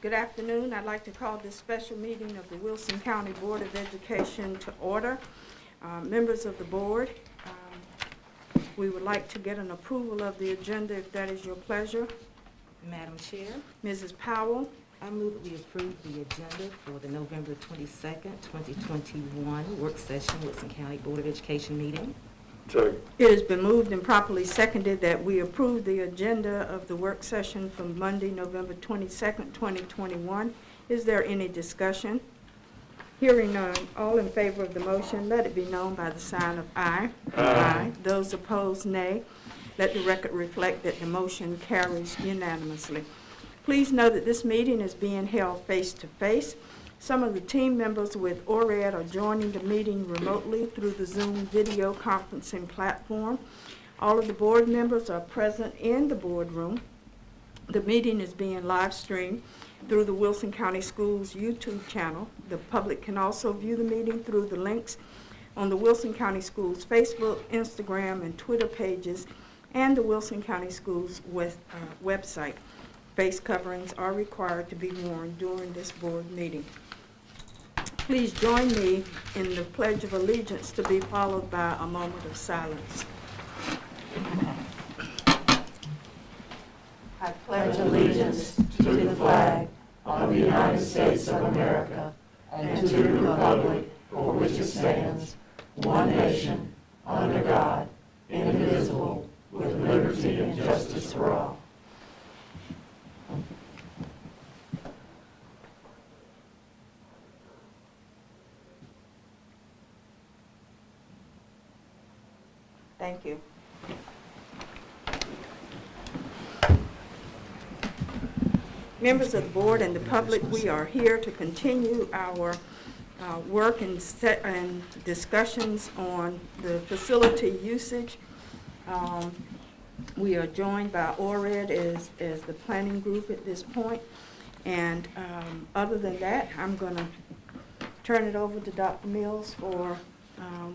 Good afternoon. I'd like to call this special meeting of the Wilson County Board of Education to order. Members of the board, we would like to get an approval of the agenda if that is your pleasure. Madam Chair, Mrs. Powell, I move that we approve the agenda for the November 22nd, 2021 work session Wilson County Board of Education meeting. Second. it has been moved and properly seconded that we approve the agenda of the work session from Monday, November 22nd, 2021. Is there any discussion? Hearing none, all in favor of the motion, let it be known by the sign of aye. Aye. Those opposed, nay. Let the record reflect that the motion carries unanimously. Please know that this meeting is being held face-to-face. Some of the team members with ORED are joining the meeting remotely through the Zoom video conferencing platform. All of the board members are present in the boardroom. The meeting is being live streamed through the Wilson County Schools YouTube channel. The public can also view the meeting through the links on the Wilson County Schools Facebook, Instagram, and Twitter pages, and the Wilson County Schools website. Face coverings are required to be worn during this board meeting. Please join me in the Pledge of Allegiance to be followed by a moment of silence. I Pledge allegiance to the flag of the United States of America and to the republic for which it stands, one nation, under God, indivisible, with liberty and justice for all. Thank you. Members of the board and the public, we are here to continue our work and discussions on the facility usage. We are joined by ORED as the planning group at this point. And other than that, I'm going to turn it over to Dr. Mills for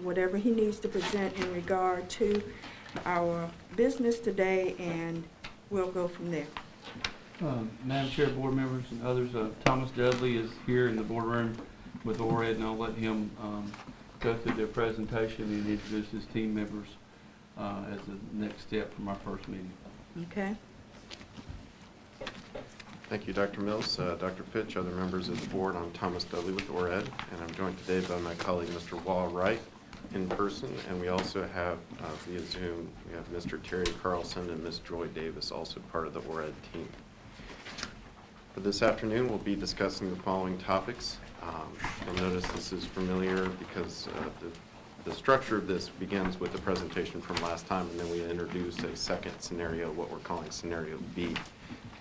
whatever he needs to present in regard to our business today, and we'll go from there. Madam Chair, board members, and others, Thomas Dudley is here in the boardroom with ORED, and I'll let him go through their presentation and introduce his team members as the next step from our first meeting. Okay. Thank you, Dr. Mills, Dr. Fitch, other members of the board. I'm Thomas Dudley with ORED, and I'm joined today by my colleague, Mr. Wall Wright, in person, and we also have via Zoom, we have Mr. Terry Carlson and Ms. Joy Davis, also part of the ORED team. For this afternoon, we'll be discussing the following topics. You'll notice this is familiar because the structure of this begins with the presentation from last time, and then we introduce a second scenario, what we're calling Scenario B,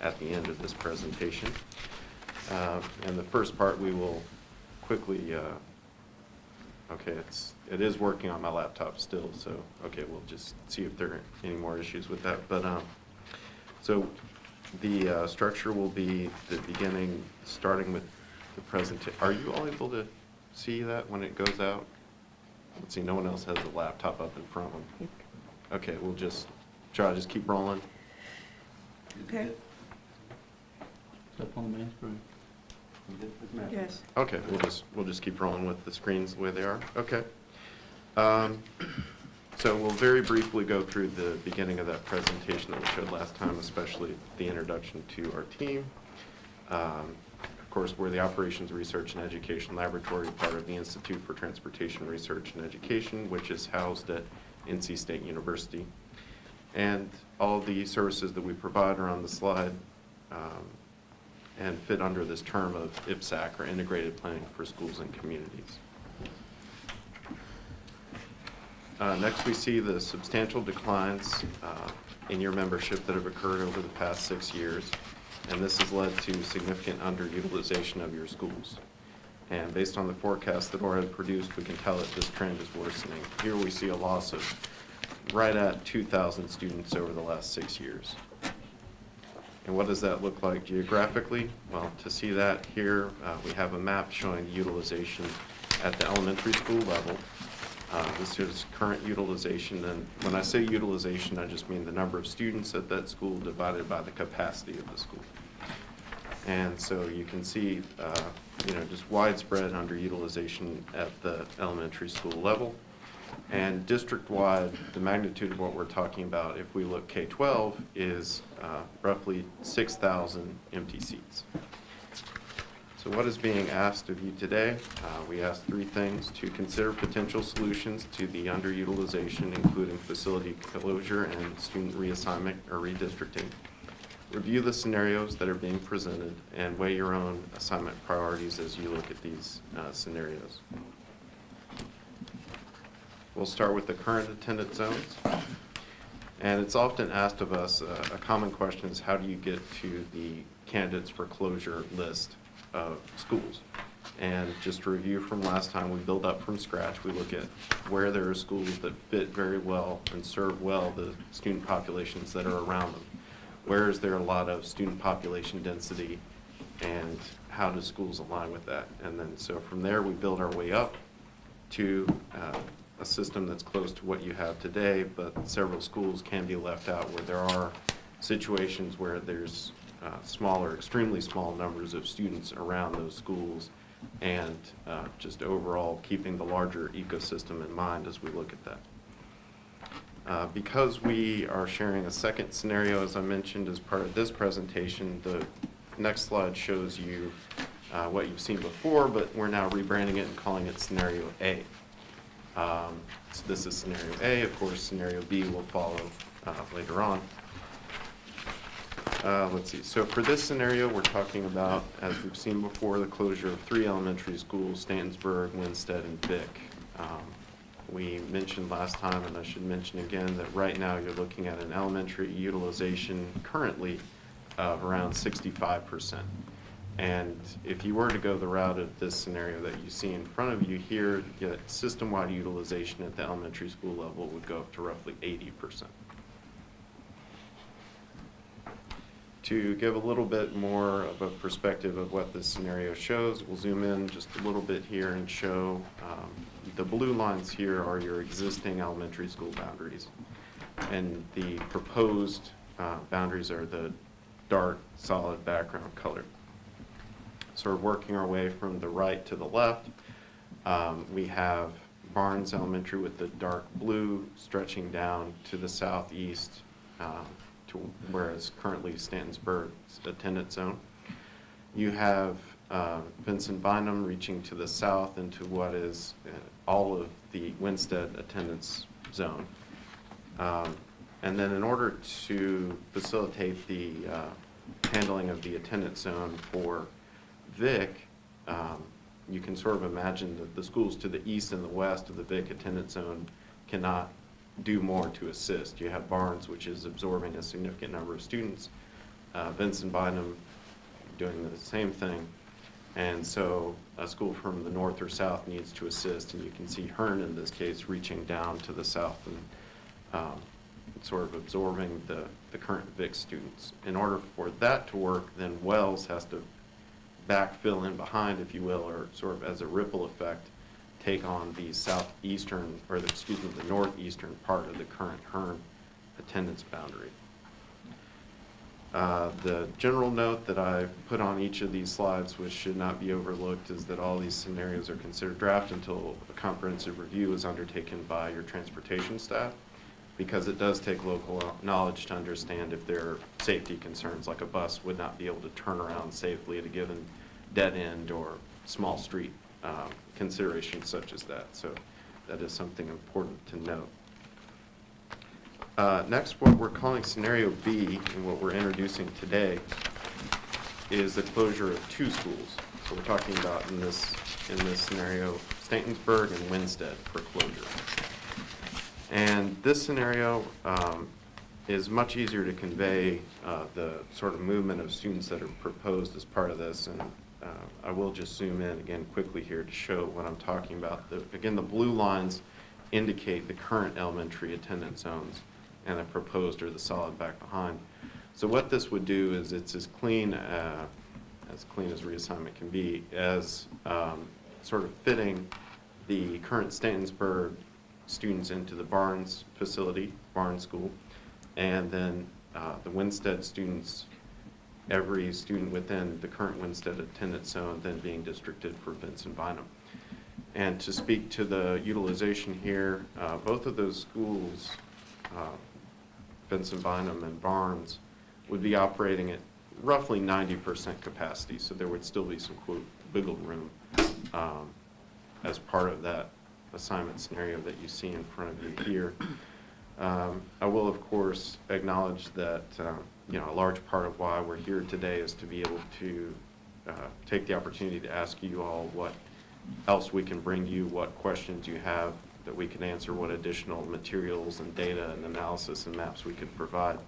at the end of this presentation. In the first part, we will quickly, okay, it is working on my laptop still, so, okay, we'll just see if there are any more issues with that. But, so the structure will be the beginning, starting with the presentation. Are you all able to see that when it goes out? Let's see, no one else has a laptop up in front of them. Okay, we'll just try to just keep rolling. Okay. It's up on the main screen. Yes. Okay, we'll just keep rolling with the screens the way they are. Okay. So we'll very briefly go through the beginning of that presentation that we showed last time, especially the introduction to our team. Of course, we're the Operations Research and Education Laboratory, part of the Institute for Transportation Research and Education, which is housed at NC State University. And all of the services that we provide are on the slide and fit under this term of IPSAC, or Integrated Planning for Schools and Communities. Next, we see the substantial declines in your membership that have occurred over the past 6 years, and this has led to significant underutilization of your schools. And based on the forecast that ORED produced, we can tell that this trend is worsening. Here we see a loss of right at 2,000 students over the last 6 years. And what does that look like geographically? Well, to see that here, we have a map showing utilization at the elementary school level. This is current utilization, and when I say utilization, I just mean the number of students at that school divided by the capacity of the school. And so you can see, just widespread underutilization at the elementary school level. And district-wide, the magnitude of what we're talking about, if we look K-12, is roughly 6,000 empty seats. So what is being asked of you today? We asked three things: to consider potential solutions to the underutilization, including facility closure and student reassignment or redistricting. Review the scenarios that are being presented and weigh your own assignment priorities as you look at these scenarios. We'll start with the current attendance zones. And it's often asked of us, a common question is, how do you get to the candidates for closure list of schools? And just to review from last time, we build up from scratch. We look at where there are schools that fit very well and serve well the student populations that are around them. Where is there a lot of student population density, and how do schools align with that? And then so from there, we build our way up to a system that's close to what you have today, but several schools can be left out where there are situations where there's smaller, extremely small numbers of students around those schools, and just overall keeping the larger ecosystem in mind as we look at that. Because we are sharing a second scenario, as I mentioned, as part of this presentation, the next slide shows you what you've seen before, but we're now rebranding it and calling it Scenario A. So this is Scenario A. Of course, Scenario B will follow later on. Let's see. So for this scenario, we're talking about, as we've seen before, the closure of 3 elementary schools: Stantonsburg, Winstead, and Vic. We mentioned last time, and I should mention again, that right now you're looking at an elementary utilization currently of around 65%. And if you were to go the route of this scenario that you see in front of you here, yet system-wide utilization at the elementary school level would go up to roughly 80%. To give a little bit more of a perspective of what this scenario shows, we'll zoom in just a little bit here and show the blue lines here are your existing elementary school boundaries. And the proposed boundaries are the dark, solid background color. So we're working our way from the right to the left. We have Barnes Elementary with the dark blue stretching down to the southeast, to whereas currently Stantonsburg's attendance zone. You have Vincent Bynum reaching to the south into what is all of the Winstead attendance zone. And then in order to facilitate the handling of the attendance zone for Vic, you can sort of imagine that the schools to the east and the west of the Vic attendance zone cannot do more to assist. You have Barnes, which is absorbing a significant number of students, Vincent Bynum doing the same thing, and so a school from the north or south needs to assist, and you can see Hearn in this case reaching down to the south and sort of absorbing the current Vic students. In order for that to work, then Wells has to backfill in behind, if you will, or sort of as a ripple effect, take on the southeastern, or the northeastern part of the current Hearn attendance boundary. The general note that I've put on each of these slides, which should not be overlooked, is that all these scenarios are considered draft until a comprehensive review is undertaken by your transportation staff, because it does take local knowledge to understand if there are safety concerns, like a bus would not be able to turn around safely at a given dead end or small street. Considerations such as that. So that is something important to note. Next, what we're calling Scenario B, and what we're introducing today, is the closure of 2 schools. So we're talking about in this scenario, Stantonsburg and Winstead for closure. And this scenario is much easier to convey the sort of movement of students that are proposed as part of this. And I will just zoom in again quickly here to show what I'm talking about. Again, the blue lines indicate the current elementary attendance zones, and the proposed are the solid back behind. So what this would do is it's as clean as reassignment can be, as sort of fitting the current Stantonsburg students into the Barnes facility, Barnes School, and then the Winstead students every student within the current Winstead attendance zone then being districted for Vincent Bynum. And to speak to the utilization here, both of those schools, Vincent Bynum and Barnes, would be operating at roughly 90% capacity, so there would still be some quote wiggle room as part of that assignment scenario that you see in front of you here. I will, of course, acknowledge that a large part of why we're here today is to be able to take the opportunity to ask you all what else we can bring you, what questions you have that we can answer, what additional materials and data and analysis and maps we could provide.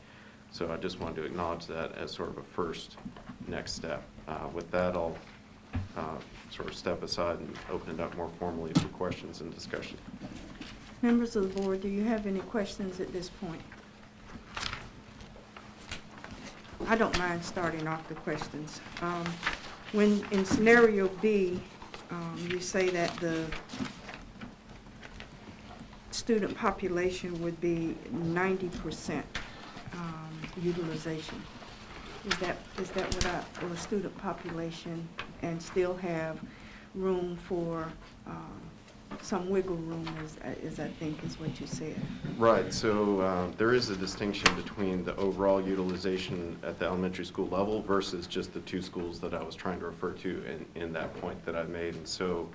So I just wanted to acknowledge that as sort of a first next step. With that, I'll sort of step aside and open it up more formally for questions and discussion. Members of the board, do you have any questions at this point? I don't mind starting off the questions. When in scenario B, you say that the student population would be 90% utilization. Is that what a student population, and still have room for some wiggle room, is I think is what you said. Right, so there is a distinction between the overall utilization at the elementary school level versus just the two schools that I was trying to refer to in that point that I made. And so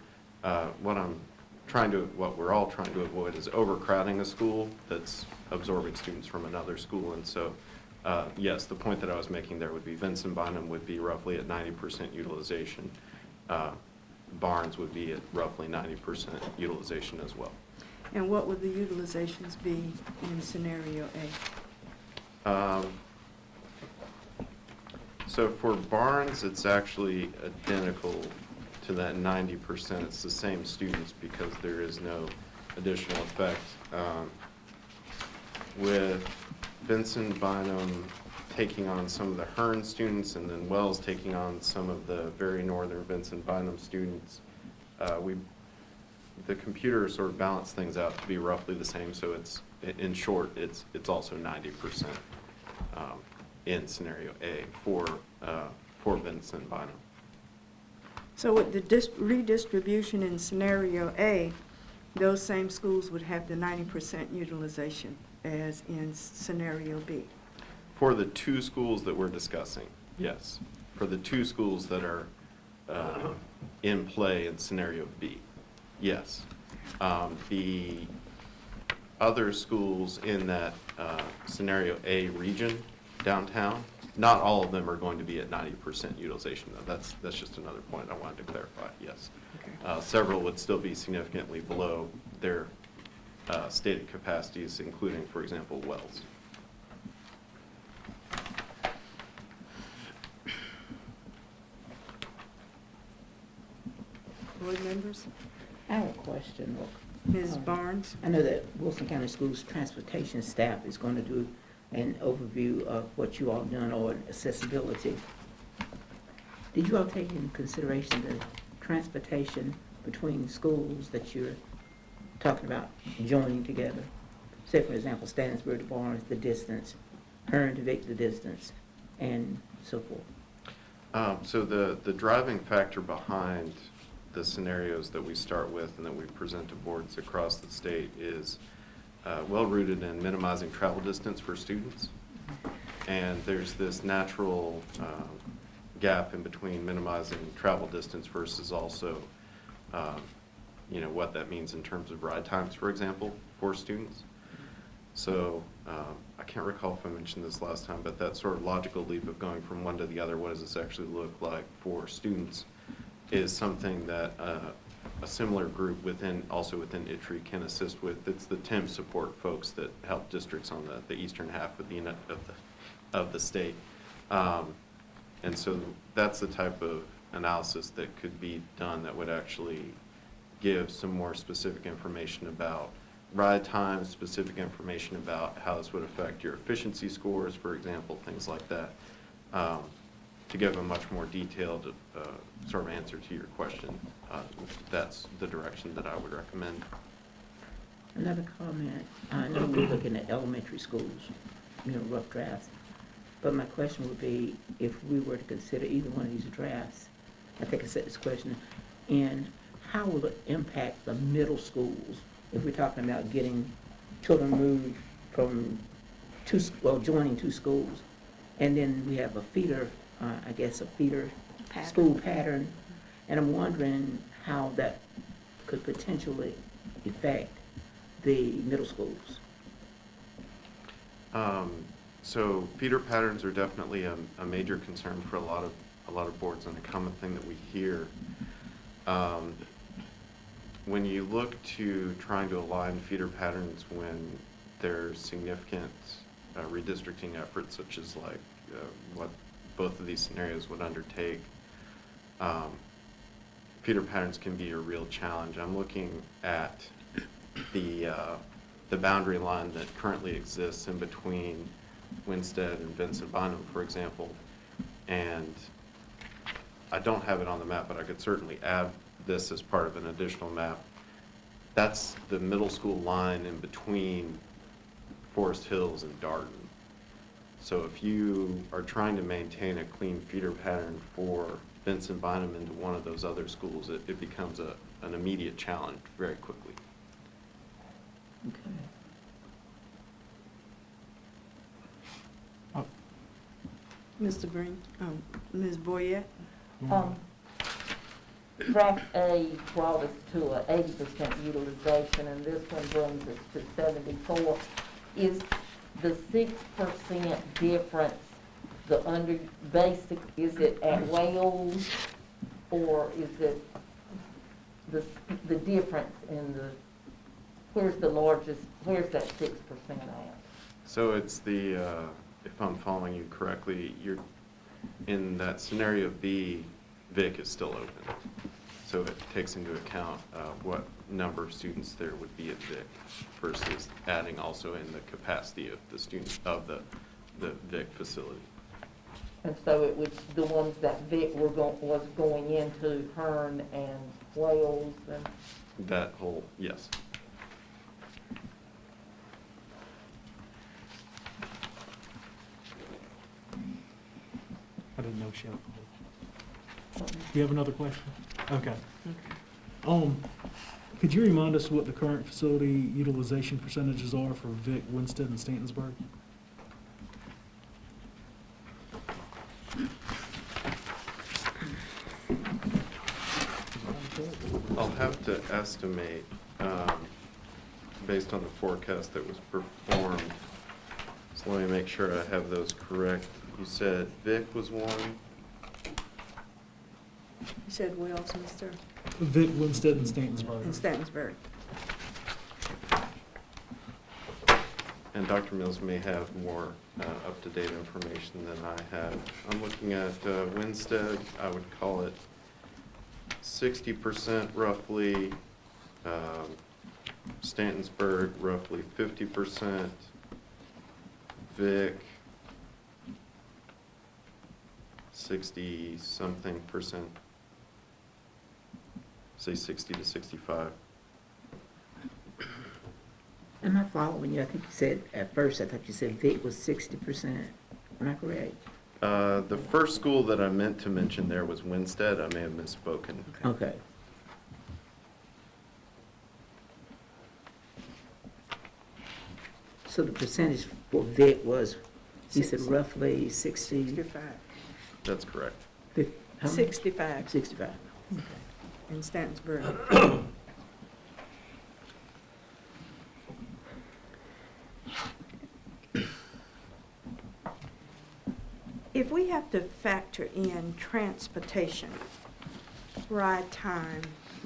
what we're all trying to avoid is overcrowding a school that's absorbing students from another school. And so, yes, the point that I was making there would be Vincent Bynum would be roughly at 90% utilization. Barnes would be at roughly 90% utilization as well. And what would the utilizations be in scenario A? So for Barnes, it's actually identical to that 90%. It's the same students because there is no additional effect. With Vincent Bynum taking on some of the Hearn students and then Wells taking on some of the very northern Vincent Bynum students, the computer sort of balanced things out to be roughly the same. So it's, in short, it's also 90% in scenario A for Vincent Bynum. So with the redistribution in scenario A, those same schools would have the 90% utilization as in scenario B. For the two schools that we're discussing, yes. For the two schools that are in play in scenario B, yes. The other schools in that scenario A region downtown, not all of them are going to be at 90% utilization. That's just another point I wanted to clarify, yes. Okay. Several would still be significantly below their stated capacities, including, for example, Wells. Board members? I have a question. Ms. Barnes? I know that Wilson County Schools transportation staff is going to do an overview of what you all done on accessibility. Did you all take into consideration the transportation between schools that you're talking about joining together? Say, for example, Stansbury to Barnes, the distance, Hearn to Vic, the distance, and so forth. So the driving factor behind the scenarios that we start with and that we present to boards across the state is well-rooted in minimizing travel distance for students. And there's this natural gap in between minimizing travel distance versus also what that means in terms of ride times, for example, for students. So I can't recall if I mentioned this last time, but that sort of logical leap of going from one to the other, what does this actually look like for students, is something that a similar group also within ITRI can assist with. It's the TIM support folks that help districts on the eastern half of the state. And so that's the type of analysis that could be done that would actually give some more specific information about ride times, specific information about how this would affect your efficiency scores, for example, things like that, to give a much more detailed sort of answer to your question. That's the direction that I would recommend. Another comment, I know we're looking at elementary schools, rough drafts. But my question would be, if we were to consider either one of these drafts, I think I said this question, and how will it impact the middle schools if we're talking about getting children moved from joining two schools? And then we have a feeder, I guess, a feeder Pattern. school pattern. And I'm wondering how that could potentially affect the middle schools. So feeder patterns are definitely a major concern for a lot of boards, and a common thing that we hear. When you look to trying to align feeder patterns when there's significant redistricting efforts, such as like what both of these scenarios would undertake, feeder patterns can be a real challenge. I'm looking at the boundary line that currently exists in between Winstead and Vincent Bynum, for example, and I don't have it on the map, but I could certainly add this as part of an additional map. That's the middle school line in between Forest Hills and Darden. So if you are trying to maintain a clean feeder pattern for Vincent Bynum into one of those other schools, it becomes an immediate challenge very quickly. Okay. Mr. Green, Ms. Boyette? Draft A brought us to a 80% utilization, and this one brings us to 74. Is the 6% difference the under basic, is it at Wales, or is it the difference in the, where's the largest, where's that 6% at? So it's the, if I'm following you correctly, you're, in that scenario B, Vic is still open. So it takes into account what number of students there would be at Vic versus adding also in the capacity of the students of the Vic facility. And so it was the ones that Vic was going into Hearn and Wales and, That whole, yes. I didn't know she had a Do you have another question? Okay. Could you remind us what the current facility utilization percentages are for Vic, Winston, and Stantonsburg? I'll have to estimate, based on the forecast that was performed. So let me make sure I have those correct. You said Vic was one, You said Wells, Mr. Vic, Winston, and Stantonsburg. in Statonsburg. and Dr. Mills may have more up-to-date information than I have. I'm looking at Winstead, I would call it 60% roughly, Stantonsburg roughly 50%, Vic 60-something percent, say 60 to 65. Am I following you? I think you said, at first, I thought you said Vic was 60%. Am I correct? The first school that I meant to mention there was Winstead. I may have misspoken. Okay. So the percentage for Vic was, you said roughly 60? 65. That's correct. How many? 65 65. in Statonsburg. If we have to factor in transportation, ride time,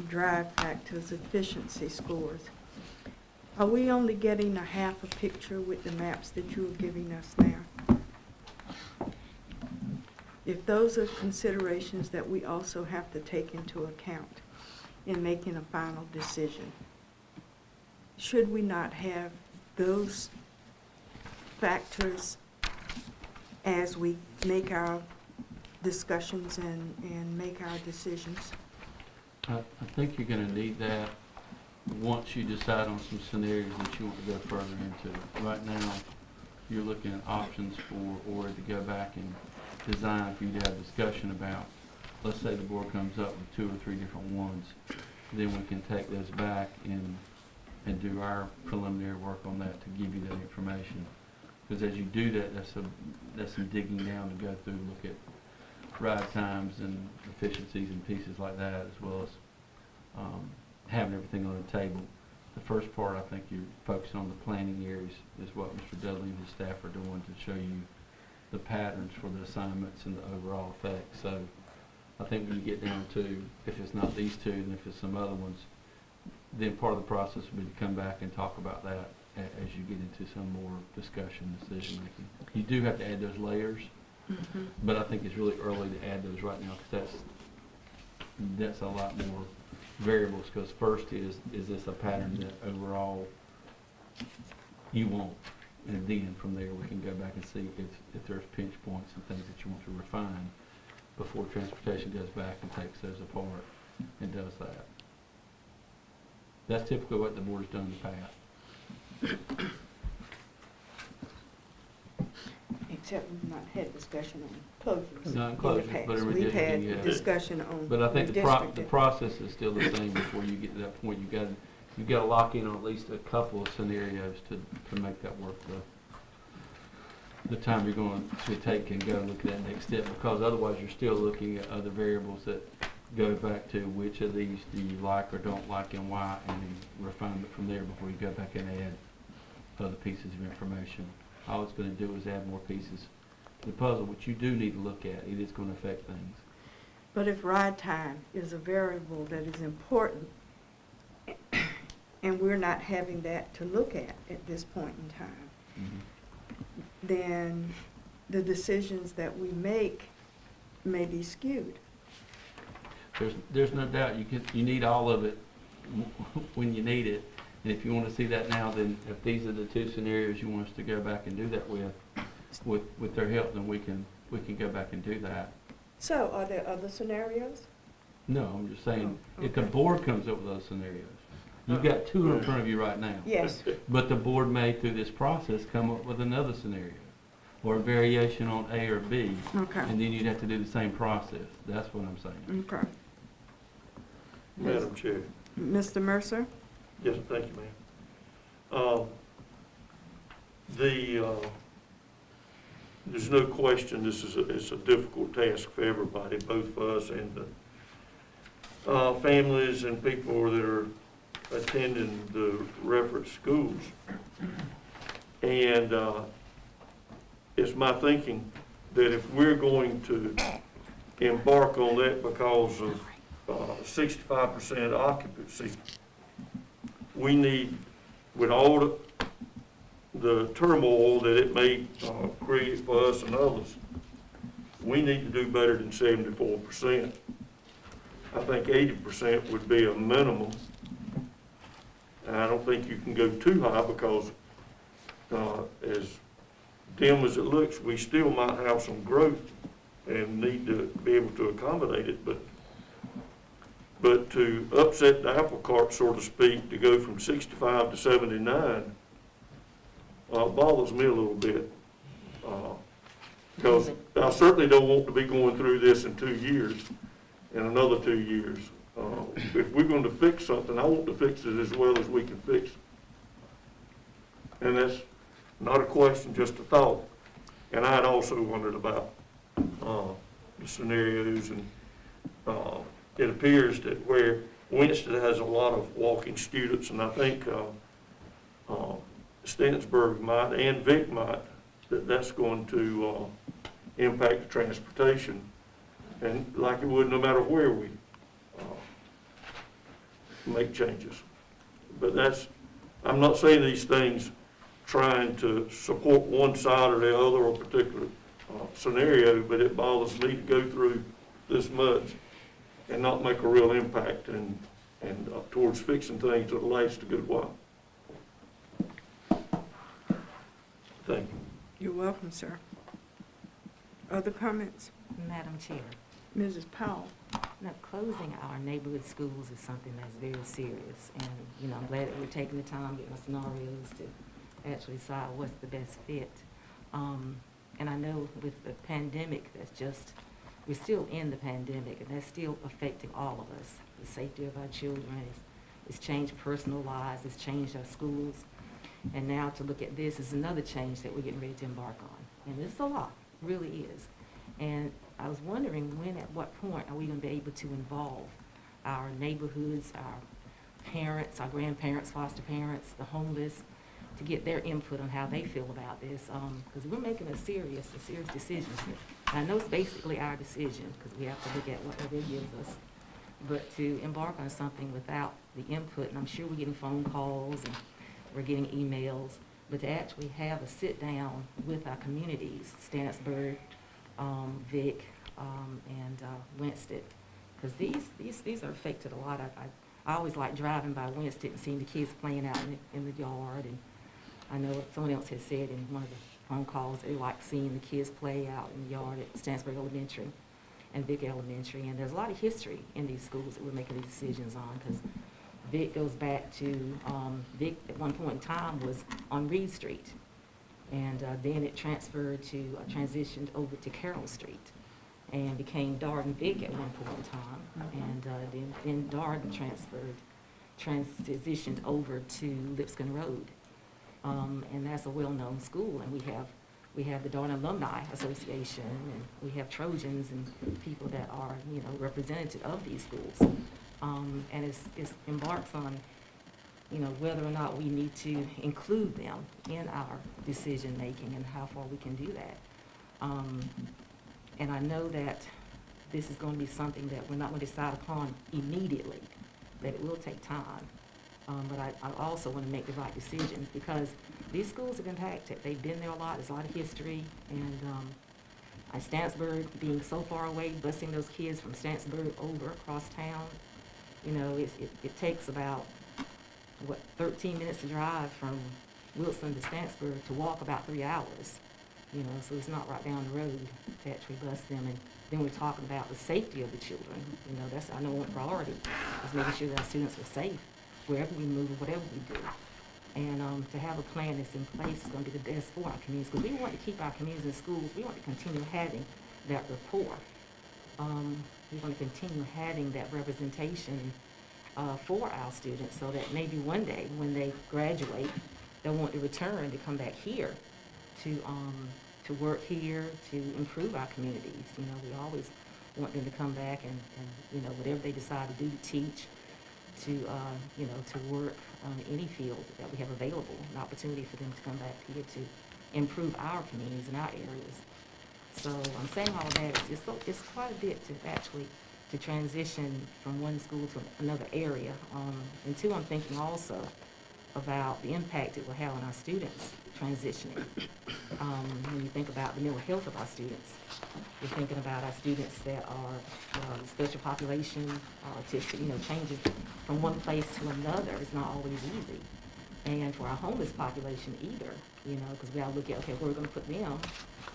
drive factors, efficiency scores, are we only getting a half a picture with the maps that you are giving us now? If those are considerations that we also have to take into account in making a final decision, should we not have those factors as we make our discussions and make our decisions? I think you're gonna need that once you decide on some scenarios that you want to go further into. Right now, you're looking at options for, or to go back and design for you to have discussion about. Let's say the board comes up with 2 or 3 different ones, then we can take those back and do our preliminary work on that to give you that information. Because as you do that, that's some digging down to go through, look at ride times and efficiencies and pieces like that, as well as having everything on the table. The first part, I think you're focusing on the planning areas, is what Mr. Dudley and his staff are doing to show you the patterns for the assignments and the overall effect. So I think when you get down to, if it's not these 2, then if it's some other ones, then part of the process will be to come back and talk about that as you get into some more discussion, decision making. You do have to add those layers, but I think it's really early to add those right now, because that's a lot more variables. Because first is this a pattern that overall you want, and then from there we can go back and see if there's pinch points and things that you want to refine before transportation goes back and takes those apart and does that. That's typically what the board has done in the past. Except we've not had discussion on closures Not in the closures, past. but in We've had redistricting, yeah. discussion on But I think the redistricting. process is still the same before you get to that point. You've got to lock in on at least a couple of scenarios to make that work the time you're going to take and go look at that next step, because otherwise you're still looking at other variables that go back to which of these do you like or don't like and why, and then refine it from there before you go back and add other pieces of information. All it's going to do is add more pieces to the puzzle, which you do need to look at. It is going to affect things. But if ride time is a variable that is important, and we're not having that to look at this point in time, then the decisions that we make may be skewed. There's no doubt you need all of it when you need it. And if you want to see that now, then if these are the 2 scenarios you want us to go back and do that with their help, then we can go back and do that. So are there other scenarios? No, I'm just saying, Oh, if the okay. board comes up with those scenarios, you've got 2 in front of you right now. Yes. But the board may, through this process, come up with another scenario, or a variation on A or B. Okay. And then you'd have to do the same process. That's what I'm saying. Okay. Madam Chair. Mr. Mercer? Yes, thank you, ma'am. There's no question it's a difficult task for everybody, both for us and the families and people that are attending the reference schools. And it's my thinking that if we're going to embark on that because of 65% occupancy, we need, with all the turmoil that it may create for us and others, we need to do better than 74%. I think 80% would be a minimum. And I don't think you can go too high, because as dim as it looks, we still might have some growth and need to be able to accommodate it. But to upset the apple cart, so to speak, to go from 65 to 79 bothers me a little bit. Because I certainly don't want to be going through this in 2 years, and another 2 years. If we're going to fix something, I want to fix it as well as we can fix it. And that's not a question, just a thought. And I had also wondered about the scenarios, and it appears that where Winston has a lot of walking students, and I think Stensburg might, and Vic might, that's going to impact the transportation, and like it would no matter where we make changes. But I'm not saying these things trying to support one side or the other or particular scenario, but it bothers me to go through this much and not make a real impact and towards fixing things that'll last a good while. Thank you. You're welcome, sir. Other comments? Madam Chair, Mrs. Powell? now closing our neighborhood schools is something that's very serious. And, I'm glad that we're taking the time, getting the scenarios to actually decide what's the best fit. And I know with the pandemic, we're still in the pandemic, and that's still affecting all of us. The safety of our children, it's changed personal lives, it's changed our schools. And now to look at this is another change that we're getting ready to embark on. And it's a lot, it really is. And I was wondering at what point are we going to be able to involve our neighborhoods, our parents, our grandparents, foster parents, the homeless, to get their input on how they feel about this, because we're making a serious decision here. And I know it's basically our decision, because we have to look at what they gives us. But to embark on something without the input, and I'm sure we're getting phone calls and we're getting emails, but to actually have a sit-down with our communities, Stannisburg, Vic, and Winston, because these are affected a lot. I always like driving by Winston and seeing the kids playing out in the yard, and I know someone else had said in one of the phone calls they like seeing the kids play out in the yard at Stannisburg Elementary and Vic Elementary, and there's a lot of history in these schools that we're making these decisions on, because Vic goes back to, Vic at one point in time was on Reed Street, and then it transitioned over to Carroll Street and became Darden Vic at one point in time, and then Darden transitioned over to Lipscomb Road, and that's a well-known school, and we have the Darden Alumni Association, and we have Trojans and people that are, representative of these schools. And it embarks on, whether or not we need to include them in our decision-making and how far we can do that. And I know that this is going to be something that we're not going to decide upon immediately, that it will take time. But I also want to make the right decisions, because these schools have impacted. They've been there a lot. There's a lot of history. And Stannisburg being so far away, busing those kids from Stannisburg over across town, it takes about, 13 minutes to drive from Wilson to Stannisburg, to walk about 3 hours. So it's not right down the road to actually bus them. And then we're talking about the safety of the children. That's, I know, one priority is making sure that our students are safe wherever we move or whatever we do. And to have a plan that's in place is going to be the best for our communities, because we want to keep our communities and schools, we want to continue having that rapport. We want to continue having that representation for our students, so that maybe one day when they graduate, they'll want to return, to come back here to work here, to improve our communities. We always want them to come back and whatever they decide to do, to teach, to work on any field that we have available, an opportunity for them to come back here to improve our communities and our areas. So I'm saying all of that, it's quite a bit to actually to transition from one school to another area. And two, I'm thinking also about the impact it will have on our students transitioning. When you think about the mental health of our students, you're thinking about our students that are special population, autistic, changing from one place to another is not always easy. And for our homeless population either, because we got to look at, okay, where we're going to put them,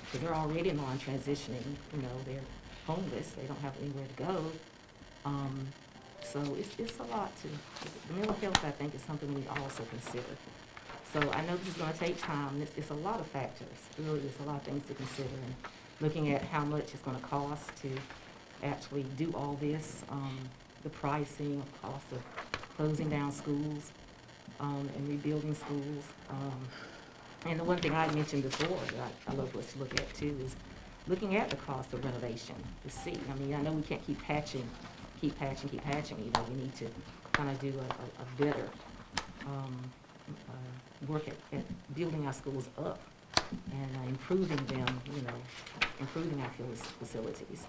because they're already non-transitioning, they're homeless, they don't have anywhere to go. So it's a lot the mental health, I think, is something we need to also consider. So I know this is going to take time. It's a lot of factors. Really, there's a lot of things to consider. And looking at how much it's going to cost to actually do all this, the pricing, cost of closing down schools and rebuilding schools. And the one thing I mentioned before that I love us to look at too is looking at the cost of renovation to see. I know we can't keep patching. We need to kind of do a better work at building our schools up and improving them, improving our facilities.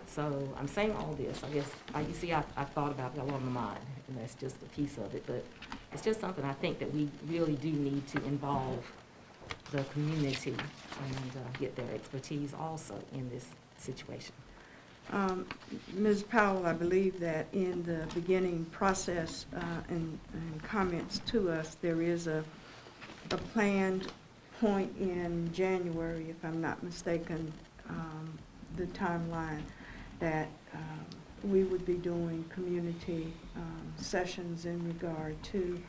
So I'm saying all this. I guess, you see, I thought about it a lot on my mind, and that's just a piece of it. But it's just something I think that we really do need to involve the community and get their expertise also in this situation. Ms. Powell, I believe that in the beginning process and comments to us, there is a planned point in January, if I'm not mistaken, the timeline, that we would be doing community sessions in regard to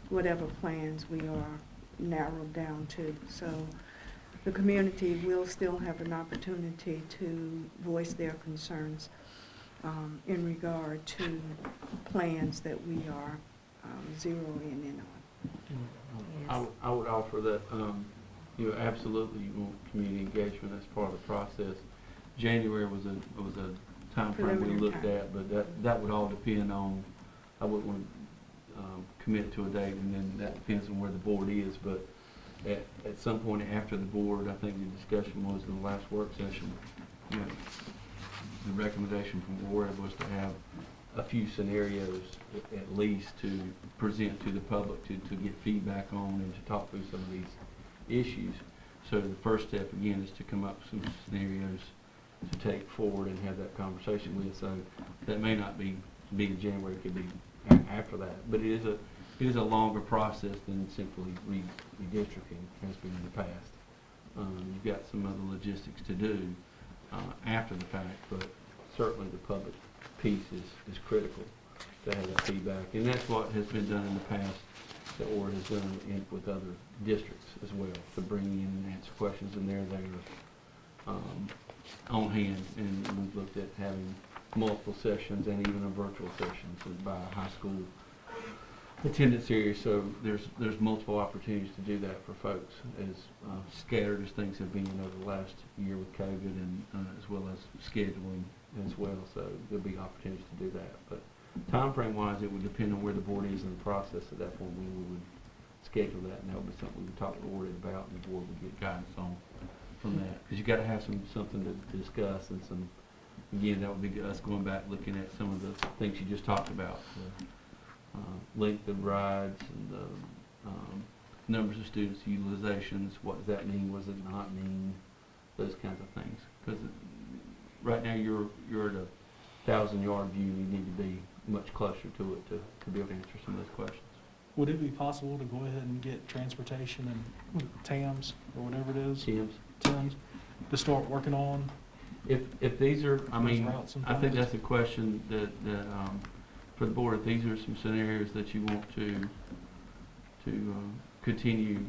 whatever plans we are narrowed down to. So the community will still have an opportunity to voice their concerns in regard to plans that we are zeroing in on. I would offer that, absolutely you want community engagement as part of the process. January was a time frame we Preliminary looked time. at, but that would all depend on, I wouldn't want to commit to a date, and then that depends on where the board is, but at some point after the board, I think the discussion was in the last work session, the recommendation from Ward was to have a few scenarios at least to present to the public to get feedback on and to talk through some of these issues. So the first step again is to come up with some scenarios to take forward and have that conversation with. So that may not be in January, it could be after that, but it is a longer process than simply redistricting has been in the past. You've got some other logistics to do after the fact, but certainly the public piece is critical to have that feedback. And that's what has been done in the past, that ORAD has done with other districts as well, to bring in and answer questions, and they're there on hand. And we've looked at having multiple sessions and even a virtual session by a high school attendance area. So there's multiple opportunities to do that for folks, as scattered as things have been over the last year with COVID, and as well as scheduling as well. So there'll be opportunities to do that. But time frame wise, it would depend on where the board is in the process at that point when we would schedule that, and that would be something we would talk to the board about, and the board would get guidance on from that. Because you got to have something to discuss, and some, again, that would be us going back looking at some of the things you just talked about. Length of rides and the numbers of students, utilizations, what does that mean, what does it not mean, those kinds of things. Because right now you're at a 1,000-yard view, you need to be much closer to it to be able to answer some of those questions. Would it be possible to go ahead and get transportation and TAMS, or whatever it is, TIMS, to start working on? If these are, I mean, routes and I think things? that's a question that for the board, if these are some scenarios that you want to continue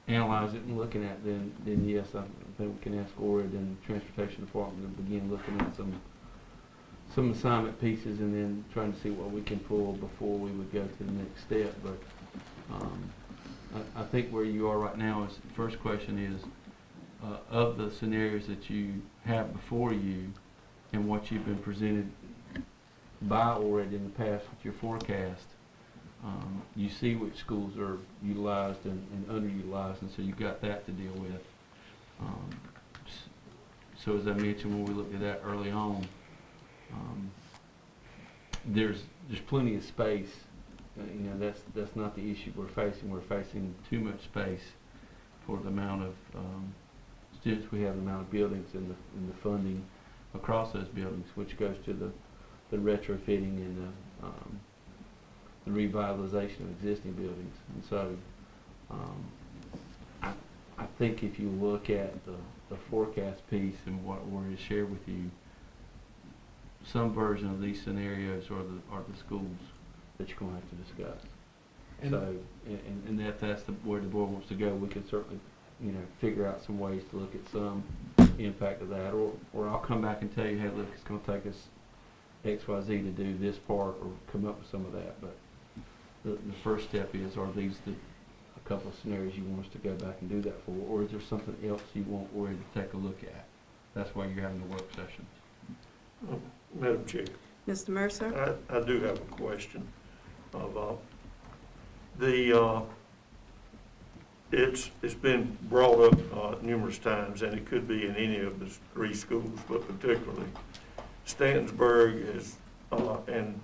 analyzing and looking at, then yes, I think we can ask ORAD and the Transportation Department to begin looking at some assignment pieces, and then trying to see what we can pull before we would go to the next step. But I think where you are right now is, the first question is, of the scenarios that you have before you and what you've been presented by ORAD in the past with your forecast, you see which schools are utilized and underutilized, and so you've got that to deal with. So as I mentioned when we looked at that early on, there's plenty of space. That's not the issue we're facing. We're facing too much space for the amount of students we have, the amount of buildings, and the funding across those buildings, which goes to the retrofitting and the revitalization of existing buildings. And so I think if you look at the forecast piece and what we shared with you, some version of these scenarios are the schools that you're going to have to discuss. And So, and if that's where the board wants to go, we can certainly, figure out some ways to look at some impact of that, or I'll come back and tell you, hey, look, it's going to take us X, Y, Z to do this part, or come up with some of that. But the first step is, are these a couple of scenarios you want us to go back and do that for, or is there something else you want ORAD to take a look at? That's why you're having the work sessions. Madam Chair, Mr. Mercer? I do have a question. It's been brought up numerous times, and it could be in any of the 3 schools, but particularly Stantonsburg is, and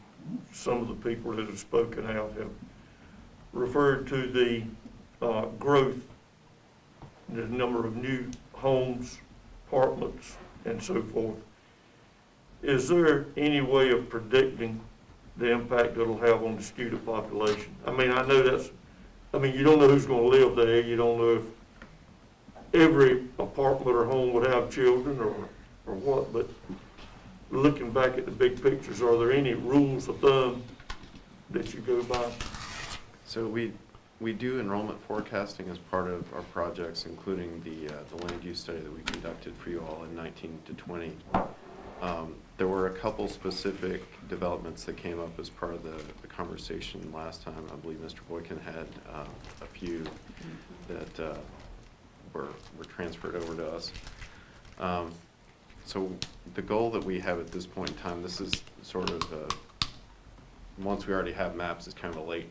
some of the people that have spoken out have referred to the growth, the number of new homes, apartments, and so forth. Is there any way of predicting the impact it'll have on the student population? I mean, I know you don't know who's going to live there. You don't know if every apartment or home would have children or what, but looking back at the big pictures, are there any rules of thumb that you go by? So we We do enrollment forecasting as part of our projects, including the land use study that we conducted for you all in 19 to 20. There were a couple specific developments that came up as part of the conversation last time. I believe Mr. Boykin had a few that were transferred over to us. So the goal that we have at this point in time, this is sort of, once we already have maps, it's kind of a late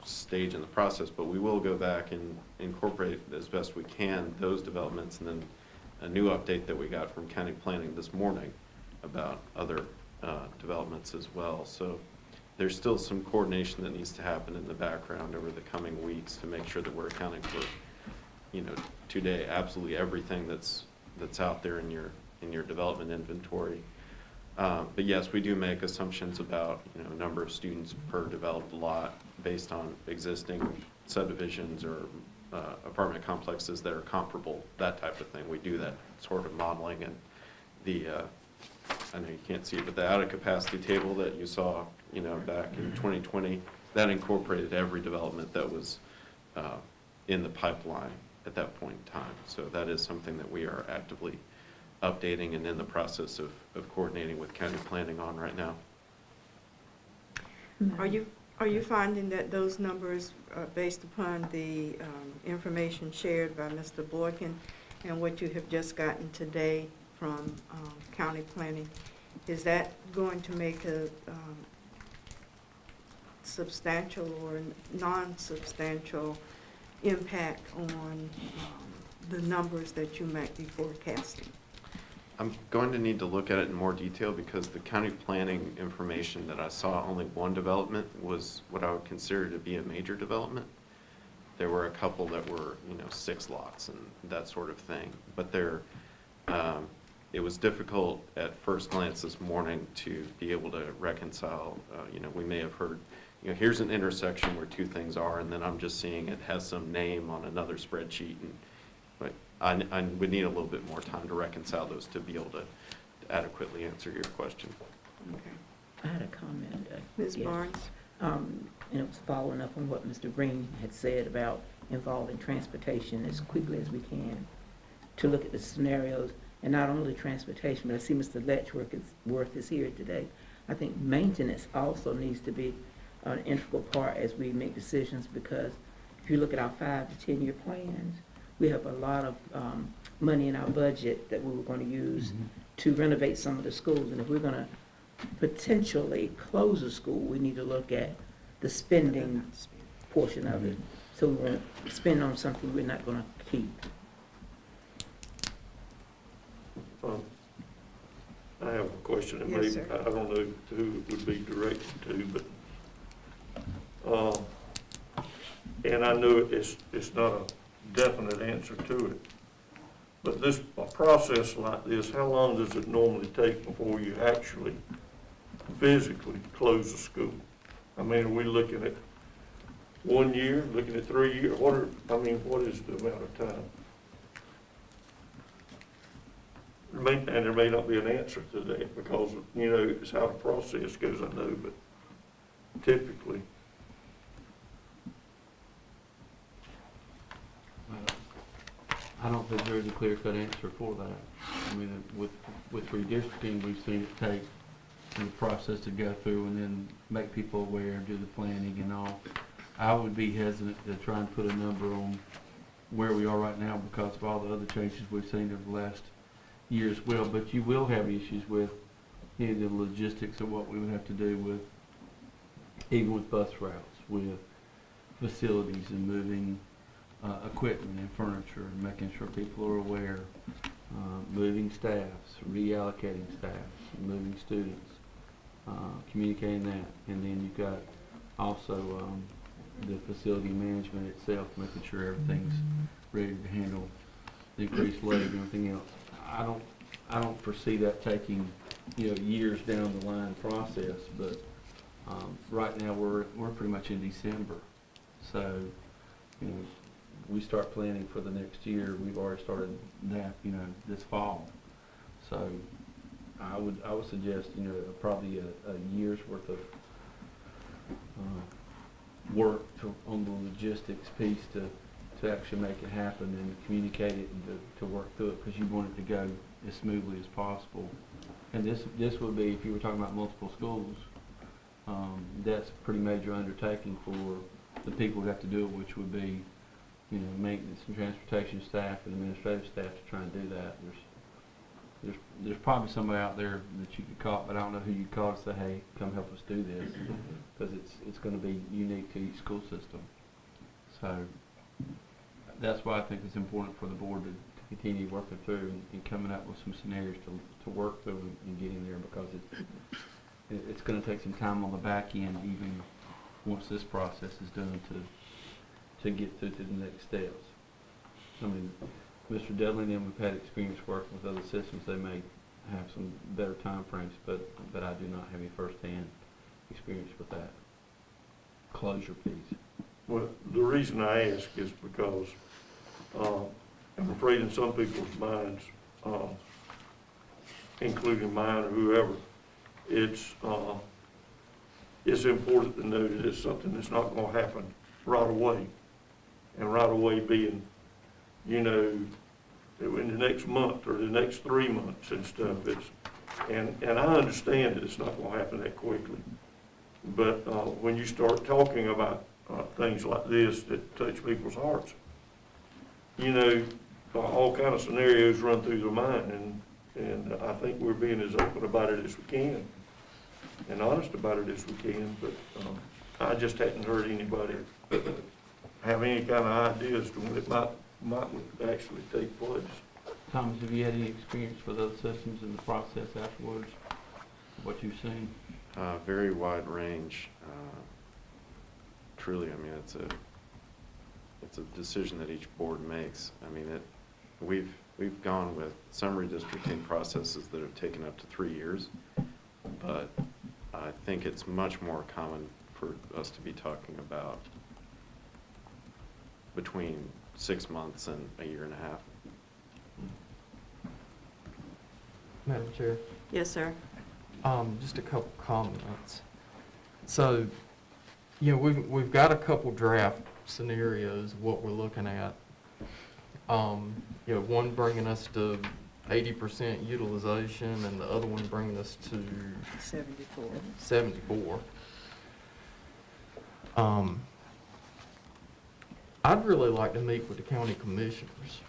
stage in the process, but we will go back and incorporate as best we can those developments, and then a new update that we got from county planning this morning about other developments as well. So there's still some coordination that needs to happen in the background over the coming weeks to make sure that we're accounting for, you know, today absolutely everything that's out there in your development inventory. But yes, we do make assumptions about, you know, number of students per developed lot based on existing subdivisions or apartment complexes that are comparable, that type of thing. We do that sort of modeling, and I know you can't see it, but the out-of-capacity table that you saw, you know, back in 2020, that incorporated every development that was in the pipeline at that point in time. So that is something that we are actively updating and in the process of coordinating with county planning on right now. Are you finding that those numbers are based upon the information shared by Mr. Boykin and what you have just gotten today from county planning? Is that going to make a substantial or non-substantial impact on the numbers that you might be forecasting? I'm going to need to look at it in more detail because the county planning information that I saw, only one development was what I would consider to be a major development. There were a couple that were, you know, 6 lots and that sort of thing. But it was difficult at first glance this morning to be able to reconcile. You know, we may have heard, you know, here's an intersection where 2 things are, and then I'm just seeing it has some name on another spreadsheet. But I would need a little bit more time to reconcile those to be able to adequately answer your question. Okay. I had a comment. Ms. Yes. Barnes? And it was following up on what Mr. Green had said about involving transportation as quickly as we can to look at the scenarios, and not only transportation, but I see Mr. Letchworth is here today. I think maintenance also needs to be an integral part as we make decisions, because if you look at our 5 to 10 year plans, we have a lot of money in our budget that we were going to use to renovate some of the schools. And if we're going to potentially close a school, we need to look at the spending portion of it. So we're going to spend on something we're not going to keep. I have a question, and Yes, maybe, sir. I don't know who it would be directed to, but, and I know it's not a definite answer to it, but a process like this, how long does it normally take before you actually physically close a school? I mean, are we looking at 1 year, looking at 3 years? What is the amount of time? And there may not be an answer to that because, you know, it's how the process goes, I know, but typically. I don't think there's a clear-cut answer for that. I mean, with redistricting, we've seen it take the process to go through and then make people aware, do the planning and all. I would be hesitant to try and put a number on where we are right now because of all the other changes we've seen over the last year as well. But you will have issues with, you know, the logistics of what we would have to do with, even with bus routes, with facilities and moving equipment and furniture and making sure people are aware, moving staffs, reallocating staffs, moving students, communicating that. And then you've got also the facility management itself, making sure everything's ready to handle the increased load and everything else. I don't foresee that taking, you know, years down the line process, but right now we're pretty much in December. So, you know, we start planning for the next year. We've already started that, you know, this fall. So I would suggest, you know, probably a year's worth of work on the logistics piece to actually make it happen and communicate it and to work through it, because you want it to go as smoothly as possible. And this would be, if you were talking about multiple schools, that's a pretty major undertaking for the people who have to do it, which would be, maintenance and transportation staff and administrative staff to try and do that. There's probably somebody out there that you could call, but I don't know who you call to say, hey, come help us do this, because it's going to be unique to each school system. So that's why I think it's important for the board to continue working through and coming up with some scenarios to work through and getting there, because it's going to take some time on the back end, even once this process is done, to get through to the next steps. I mean, Mr. Dudley and them have had experience working with other systems. They may have some better time frames, but I do not have any firsthand experience with that closure piece. Well, the reason I ask is because I'm afraid in some people's minds, including mine or whoever, it's important to know that it's something that's not going to happen right away. And right away being, in the next month or the next 3 months and stuff. And I understand that it's not going to happen that quickly. But when you start talking about things like this that touch people's hearts, all kind of scenarios run through their mind, and I think we're being as open about it as we can and honest about it as we can. But I just hadn't heard anybody have any kind of ideas to when it might actually take place. Thomas, have you had any experience with other systems in the process afterwards, what you've seen? Very wide range. Truly, I mean, it's a decision that each board makes. I mean, we've gone with some redistricting processes that have taken up to 3 years, but I think it's much more common for us to be talking about between 6 months and a year and a half. Madam Chair, Yes, sir. just a couple comments. So, we've got a couple draft scenarios of what we're looking at. One bringing us to 80% utilization and the other one bringing us to 74. 74. I'd really like to meet with the county commissioners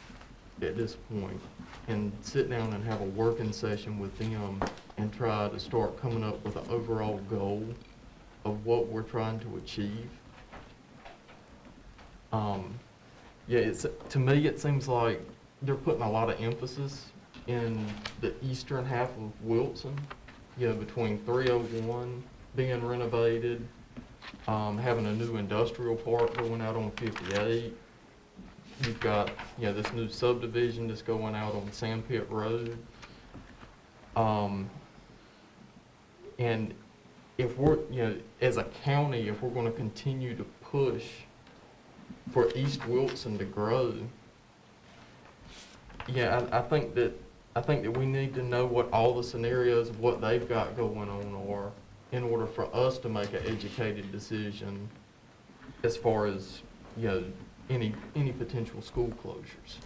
at this point and sit down and have a working session with them and try to start coming up with an overall goal of what we're trying to achieve. To me, it seems like they're putting a lot of emphasis in the eastern half of Wilson, between 301 being renovated, having a new industrial park going out on 58. You've got, this new subdivision that's going out on Sandpit Road. And if we're, as a county, if we're gonna continue to push for East Wilson to grow, I think that we need to know what all the scenarios of what they've got going on are in order for us to make an educated decision as far as, any potential school closures.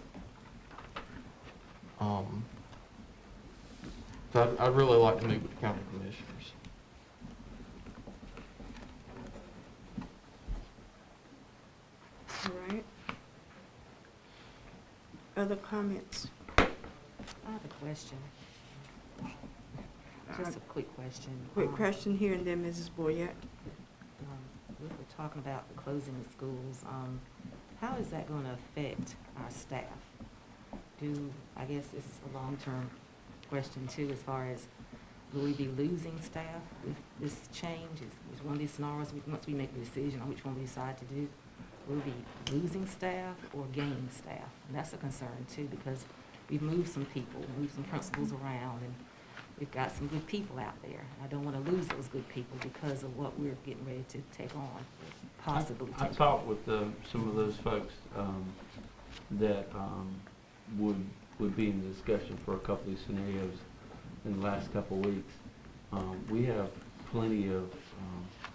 So I'd really like to meet with the county commissioners. All right. Other comments? I have a question. Just a quick question. Quick question here and then Mrs. Boyette. We were talking about the closing of schools. How is that going to affect our staff? I guess this is a long-term question too, as far as will we be losing staff with this change? Is one of these scenarios, once we make a decision on which one we decide to do, will we be losing staff or gaining staff? And that's a concern too, because we've moved some people, moved some principals around, and we've got some good people out there. I don't want to lose those good people because of what we're getting ready to take on, possibly I take on. talked with some of those folks that would be in the discussion for a couple of these scenarios in the last couple of weeks. We have plenty of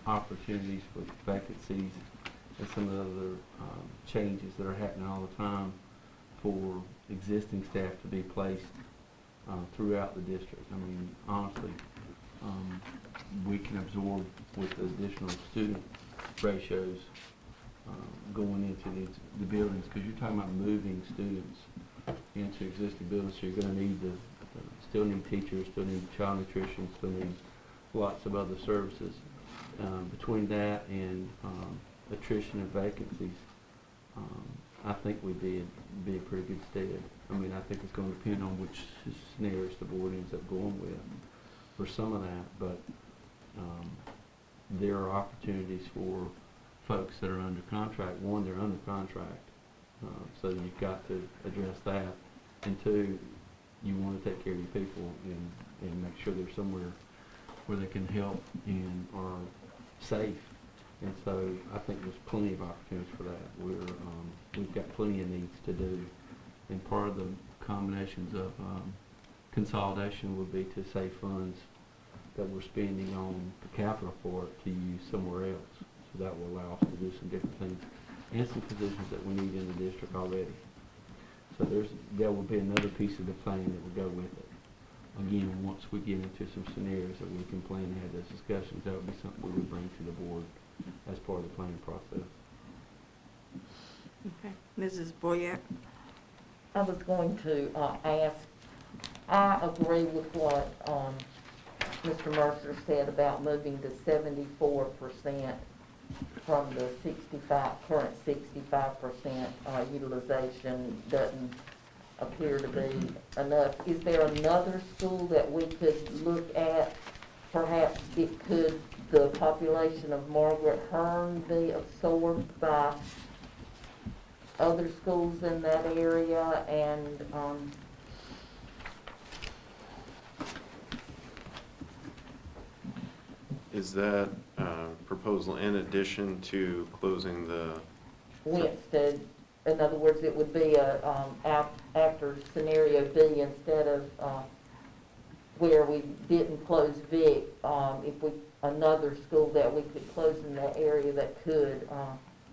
opportunities with vacancies and some of the other changes that are happening all the time for existing staff to be placed throughout the district. I mean, honestly, we can absorb with the additional student ratios going into the buildings, because you're talking about moving students into existing buildings, so you're going to need still need teachers, still need child nutrition, still need lots of other services. Between that and attrition and vacancies, I think we'd be a pretty good stead. I mean, I think it's going to depend on which scenarios the board ends up going with for some of that, but there are opportunities for folks that are under contract. One, they're under contract, so you've got to address that, and two, you want to take care of your people and make sure they're somewhere where they can help and are safe. And so I think there's plenty of opportunities for that. We've got plenty of needs to do, and part of the combinations of consolidation would be to save funds that we're spending on the capital for it to use somewhere else. So that will allow us to do some different things and some positions that we need in the district already. So there will be another piece of the plan that will go with it. Again, once we get into some scenarios that we can plan to have those discussions, that would be something we would bring to the board as part of the planning process. Okay. Mrs. Boyette? I was going to ask, I agree with what Mr. Mercer said about moving to 74% from the current 65% utilization doesn't appear to be enough. Is there another school that we could look at? Perhaps could the population of Margaret Hearn be absorbed by other schools in that area? And Is that proposal in addition to closing the? Winston, in other words, it would be after scenario B, instead of where we didn't close Vic, another school that we could close in that area that could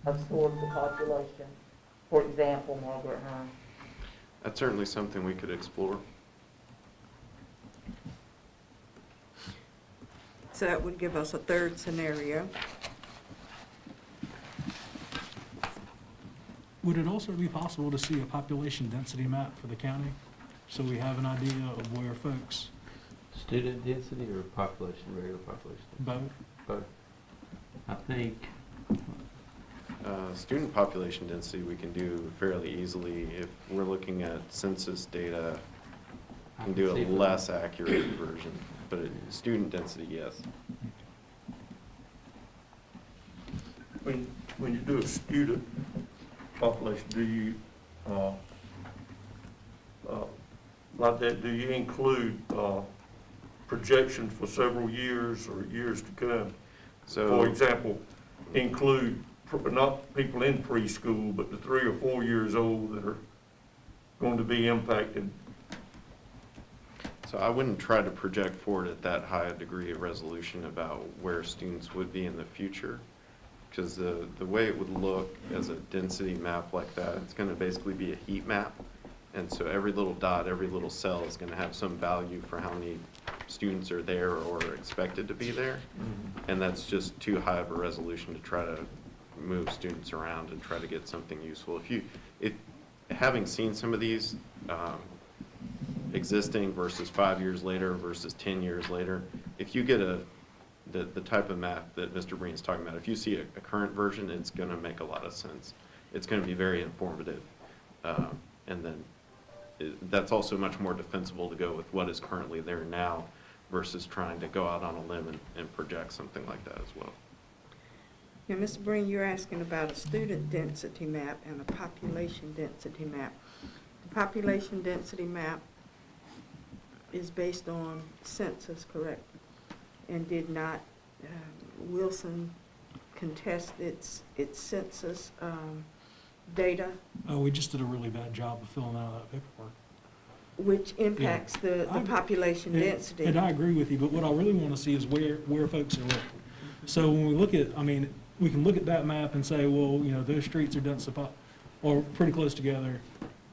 absorb the population. For example, Margaret Hearn. That's certainly something we could explore. So that would give us a third scenario. Would it also be possible to see a population density map for the county, so we have an idea of where folks, Student density or population, regular population? both? Both. I think Student population density we can do fairly easily. If we're looking at census data, I can do see a that. less accurate version, but student density, yes. When you do a student population, do you, like that, do you include projections for several years or years to come? So, For example, include not people in preschool, but the 3 or 4 years old that are going to be impacted. so I wouldn't try to project forward at that high a degree of resolution about where students would be in the future, because the way it would look as a density map like that, it's going to basically be a heat map, and so every little dot, every little cell is going to have some value for how many students are there or are expected to be there, and that's just too high of a resolution to try to move students around and try to get something useful. If having seen some of these existing versus 5 years later versus 10 years later, if you get the type of map that Mr. Breen's talking about, if you see a current version, it's going to make a lot of sense. It's going to be very informative, and then that's also much more defensible to go with what is currently there now versus trying to go out on a limb and project something like that as well. Yeah, Mr. Breen, you're asking about a student density map and a population density map. The population density map is based on census, correct? And did not Wilson contest its census data, We just did a really bad job of filling out that paperwork. which impacts the population density? And I agree with you, but what I really want to see is where folks are living. So when we look at, I mean, we can look at that map and say, well, you know, those streets are dense or pretty close together.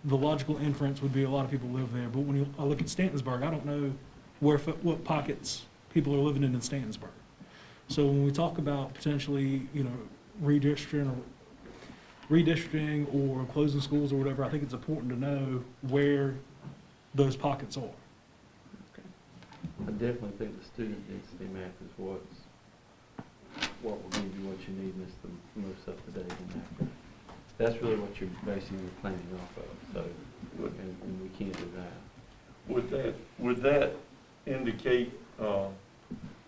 The logical inference would be a lot of people live there. But when I look at Stantonsburg, I don't know what pockets people are living in Stantonsburg. So when we talk about potentially, you know, redistricting or closing schools or whatever, I think it's important to know where those pockets are. I definitely think the student density map is what will give you what you need, and it's the most up-to-date map. That's really what you're basing your planning off of, so, and we can't do that. Would that indicate,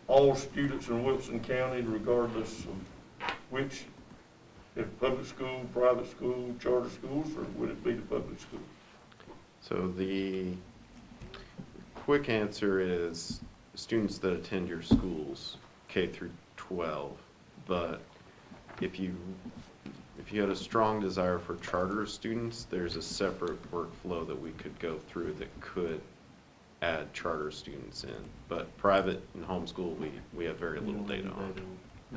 all students in Wilson County regardless of which, if public school, private school, charter schools, or would it be the public school? So the quick answer is students that attend your schools, K through 12. But if you had a strong desire for charter students, there's a separate workflow that we could go through that could add charter students in. But private and homeschool, we have very little data on.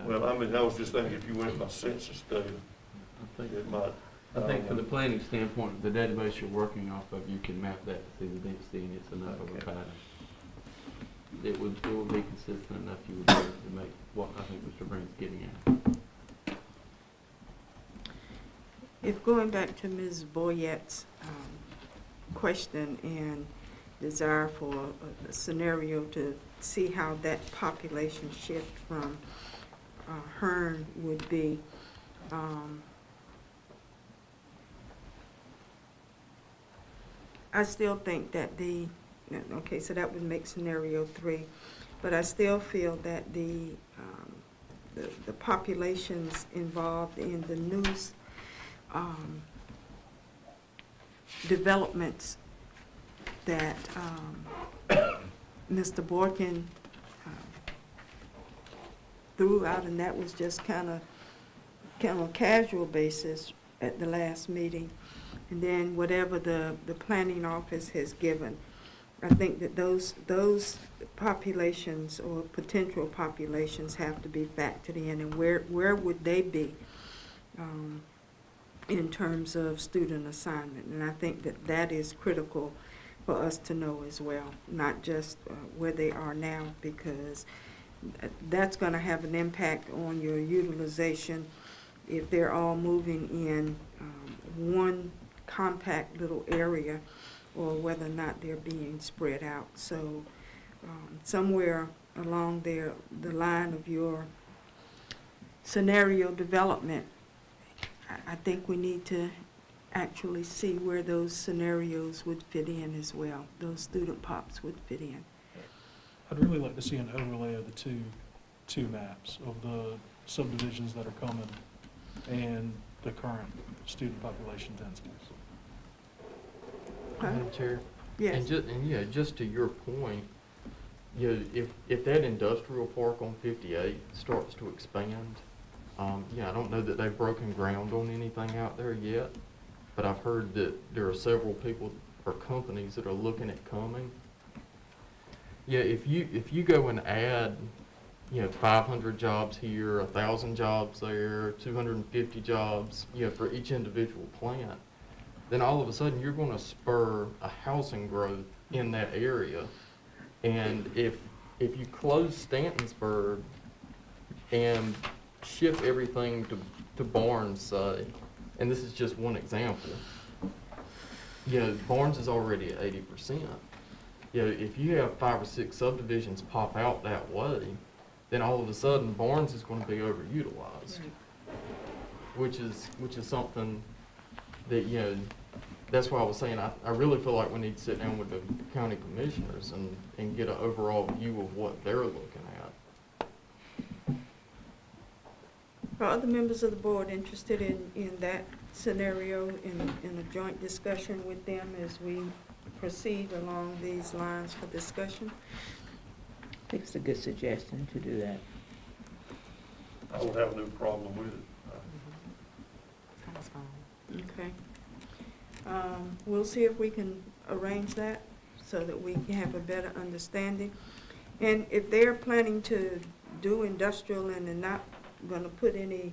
Well, I mean, I was just thinking if you went by census data, I think, it might. I think from the planning standpoint, the database you're working off of, you can map that to see the density, and it's enough of a pattern. It would be consistent enough you would be able to make what I think Mr. Brandt's getting at. If going back to Ms. Boyette's question and desire for a scenario to see how that population shift from Hearn would be, I still think that okay, so that would make scenario 3, but I still feel that the populations involved in the news developments that Mr. Borkin threw out, and that was just kind of a casual basis at the last meeting, and then whatever the planning office has given. I think that those populations or potential populations have to be factored in, and where would they be in terms of student assignment? And I think that is critical for us to know as well, not just where they are now, because that's going to have an impact on your utilization if they're all moving in one compact little area, or whether or not they're being spread out. So somewhere along the line of your scenario development, I think we need to actually see where those scenarios would fit in as well, those student pops would fit in. I'd really like to see an overlay of the two maps of the subdivisions that are coming and the current student population densities. Okay. Madam Chair? Yes. And just to your point, you know, if that industrial park on 58 starts to expand, I don't know that they've broken ground on anything out there yet, but I've heard that there are several people or companies that are looking at coming. Yeah, if you go and add, 500 jobs here, 1,000 jobs there, 250 jobs, for each individual plant, then all of a sudden you're going to spur a housing growth in that area. And if you close Stantonsburg and shift everything to Barnes, say, and this is just one example, Barnes is already at 80%. If you have 5 or 6 subdivisions pop out that way, then all of a sudden Barnes is going to be overutilized, which is something that, that's why I was saying I really feel like we need to sit down with the county commissioners and get an overall view of what they're looking at. Are other members of the board interested in that scenario, in a joint discussion with them as we proceed along these lines for discussion? I think it's a good suggestion to do that. I would have no problem with it. Sounds fine. Okay. We'll see if we can arrange that so that we can have a better understanding. And if they're planning to do industrial and they're not gonna put any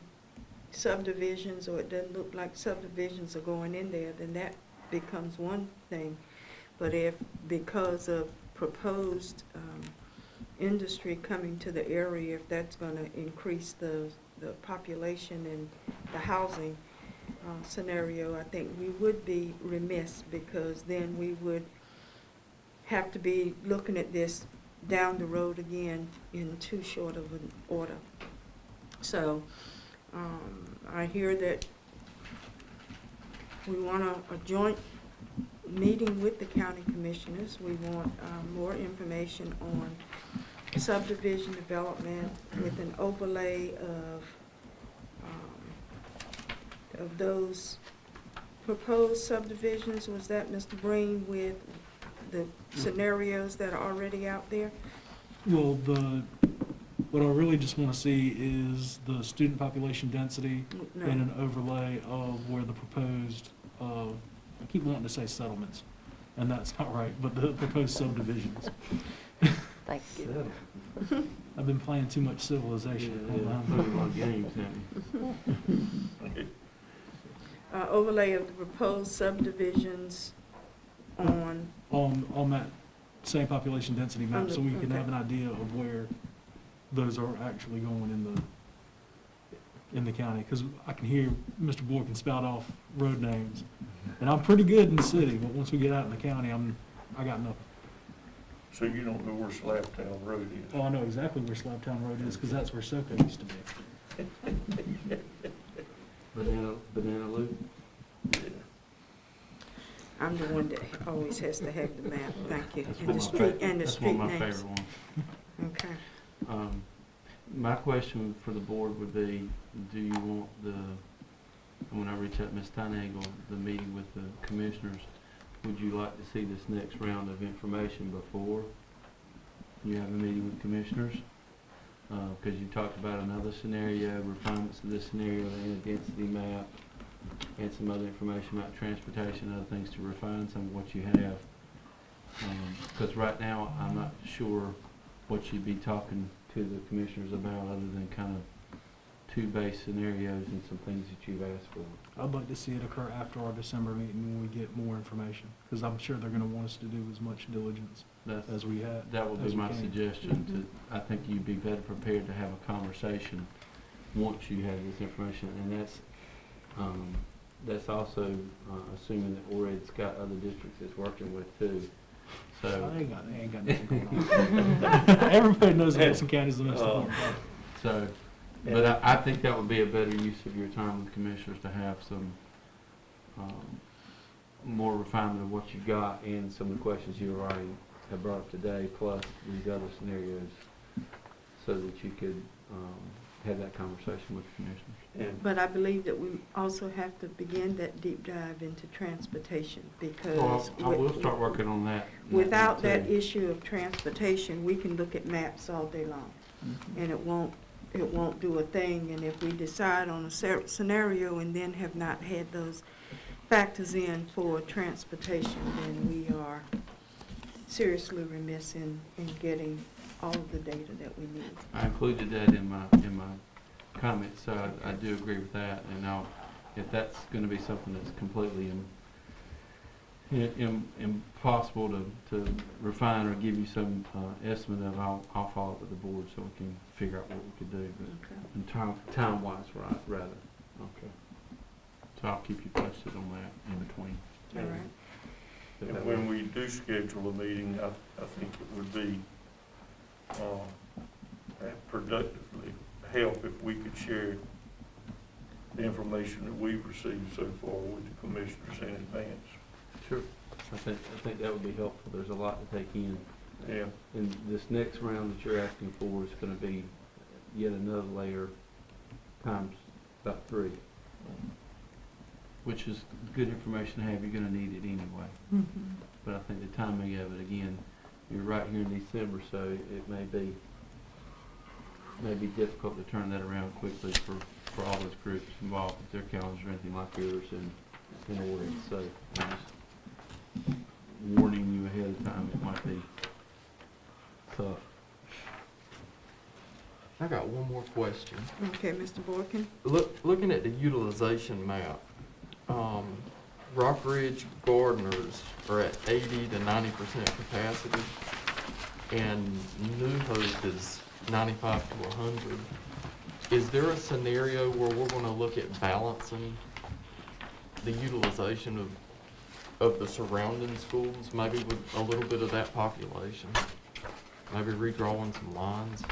subdivisions, or it doesn't look like subdivisions are going in there, then that becomes one thing. But if, because of proposed industry coming to the area, if that's gonna increase the population and the housing scenario, I think we would be remiss, because then we would have to be looking at this down the road again in too short of an order. So, I hear that we want a joint meeting with the county commissioners. We want more information on subdivision development with an overlay of those proposed subdivisions. Was that, Mr. Breen, with the scenarios that are already out there? Well, what I really just want to see is the student population density No. and an overlay of where the proposed, I keep wanting to say settlements, and that's not right, but the proposed subdivisions. Thank you. I've been playing too much Civilization. Playing a lot of games, haven't you? Overlay of the proposed subdivisions on, On that same population density map, so we can have an idea of where those are actually going in the county. Because I can hear Mr. Boyd can spout off road names, and I'm pretty good in the city, but once we get out in the county, I got nothing. So you don't know where Slabtown Road is? Oh, I know exactly where Slabtown Road is, because that's where SoCo used to be. Banana Loop? Yeah. I'm the one that always has to have the map, thank you, That's and one the of my street, fa- and the That's street one of my names. favorite ones. Okay. My question for the board would be, do you want when I reach out to Ms. Tynagel, the meeting with the commissioners, would you like to see this next round of information before you have a meeting with commissioners? Because you talked about another scenario, refinements of this scenario, and a density map, and some other information about transportation, other things to refine some of what you have. Because right now, I'm not sure what you'd be talking to the commissioners about, other than kind of two base scenarios and some things that you've asked for. I'd like to see it occur after our December meeting when we get more information, because I'm sure they're going to want us to do as much diligence That's, as we have. that would as be we my can. suggestion. I think you'd be better prepared to have a conversation once you have this information, and that's also assuming that ORED's got other districts it's working with too. I So, ain't got nothing going on. Everybody knows that Wilson County is the most important part. so, but I think that would be a better use of your time with commissioners, to have some more refinement of what you got and some of the questions you already have brought up today, plus these other scenarios, so that you could have that conversation with the commissioners. But I believe that we also have to begin that deep dive into transportation, because Well, I will start working on that. without that too. issue of transportation, we can look at maps all day long, and it won't do a thing. And if we decide on a scenario and then have not had those factors in for transportation, then we are seriously remiss in getting all of the data that we need. I included that in my comments, so I do agree with that, and if that's gonna be something that's completely impossible to refine or give you some estimate of, I'll follow up with the board so we can figure out what we could do, but Okay. in time-wise, right, rather, okay. So I'll keep you posted on that in between. All right. If And that when works. we do schedule a meeting, I think it would be productively help if we could share the information that we've received so far with the commissioners in advance. Sure. I think that would be helpful. There's a lot to take in. Yeah. And this next round that you're asking for is gonna be yet another layer times about 3, which is good information to have. You're gonna need it anyway. But I think the timing of it, again, you're right here in December, so it may be difficult to turn that around quickly for all those groups involved with their calendars or anything like yours in order. So I'm just warning you ahead of time, it might be tough. I got one more question. Okay, Mr. Boykin? Looking at the utilization map, Rock Ridge Gardeners are at 80 to 90% capacity, and New Hope is 95 to 100. Is there a scenario where we're gonna look at balancing the utilization of the surrounding schools, maybe with a little bit of that population? Maybe redrawing some lines?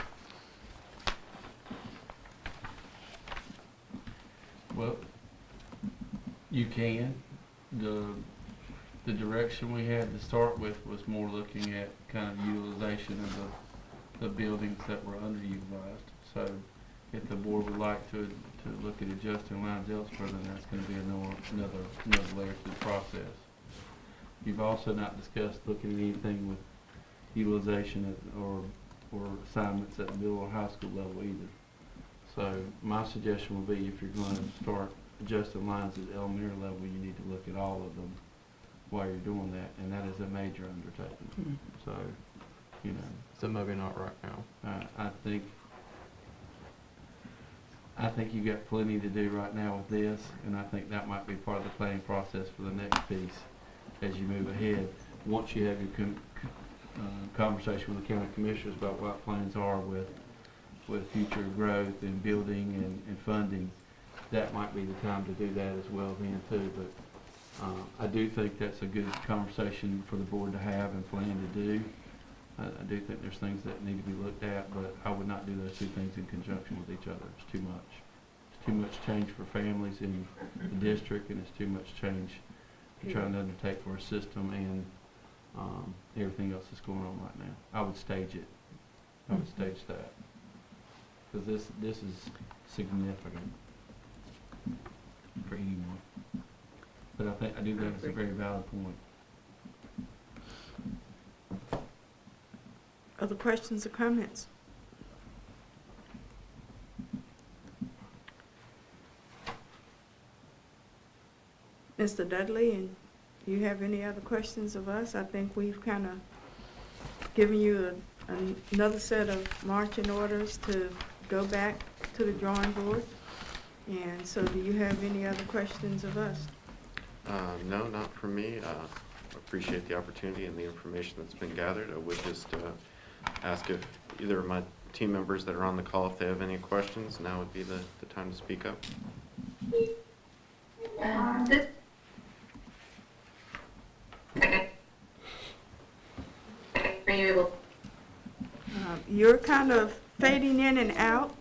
Well, you can. The direction we had to start with was more looking at kind of utilization of the buildings that were underutilized. So if the board would like to look at adjusting lines elsewhere, then that's gonna be another layer to the process. You've also not discussed looking at anything with utilization or assignments at the middle or high school level either. So my suggestion would be, if you're going to start adjusting lines at the elementary level, you need to look at all of them while you're doing that, and that is a major undertaking. So, you know. So maybe not right now. I think you've got plenty to do right now with this, and I think that might be part of the planning process for the next piece as you move ahead. Once you have your conversation with the county commissioners about what plans are with future growth and building and funding, that might be the time to do that as well then too. But I do think that's a good conversation for the board to have and plan to do. I do think there's things that need to be looked at, but I would not do those two things in conjunction with each other. It's too much. It's too much change for families in the district, and it's too much change to trying to undertake for a system and everything else that's going on right now. I would stage it. I would stage that. Because this is significant for anyone. But I do think it's a very valid point. Other questions or comments? Mr. Dudley, and you have any other questions of us? I think we've kind of given you another set of marching orders to go back to the drawing board. And so do you have any other questions of us? No, not from me. Appreciate the opportunity and the information that's been gathered. I would just ask if either of my team members that are on the call, if they have any questions, now would be the time to speak up. Are you able? You're kind of fading in and out.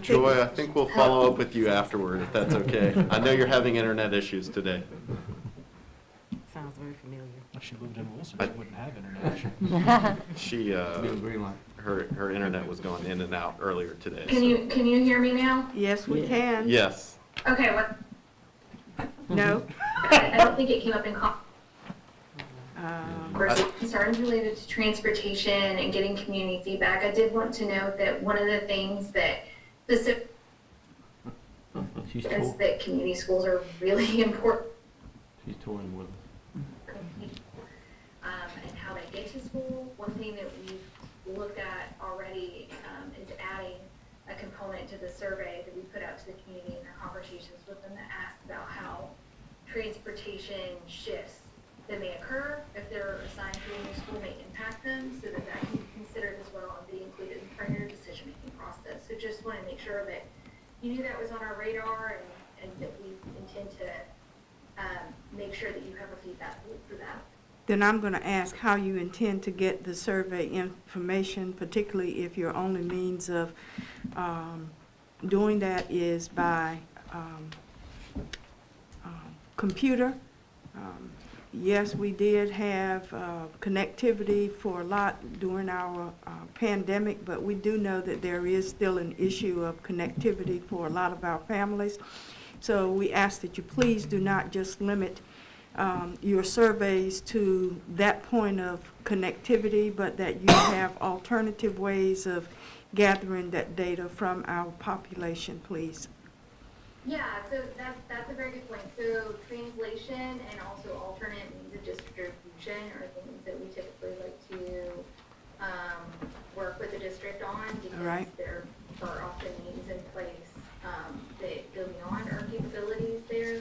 Joy, I think we'll follow up with you afterward, if that's okay. I know you're having internet issues today. Sounds very familiar. If she lived in Wilson, she wouldn't have internet. She, her internet was going in and out earlier today. Can you hear me now? Yes, we can. Yes. Okay, what? No? I don't think it came up in Um, concerns related to transportation and getting community feedback. I did want to note that one of the things that specific is that community schools are really important. She's toying with us. And how they get to school. One thing that we've looked at already is adding a component to the survey that we put out to the community in our conversations with them that asked about how transportation shifts that may occur if they're assigned to a new school may impact them, so that can be considered as well and be included in part of your decision-making process. So just want to make sure that you knew that was on our radar and that we intend to make sure that you have a feedback loop for that. Then I'm going to ask how you intend to get the survey information, particularly if your only means of doing that is by computer. Yes, we did have connectivity for a lot during our pandemic, but we do know that there is still an issue of connectivity for a lot of our families. So we ask that you please do not just limit your surveys to that point of connectivity, but that you have alternative ways of gathering that data from our population, please. Yeah, so that's a very good point. So translation and also alternate means of distribution are things that we typically like to work with the district on because All right. they're are often means in place that go beyond our capabilities there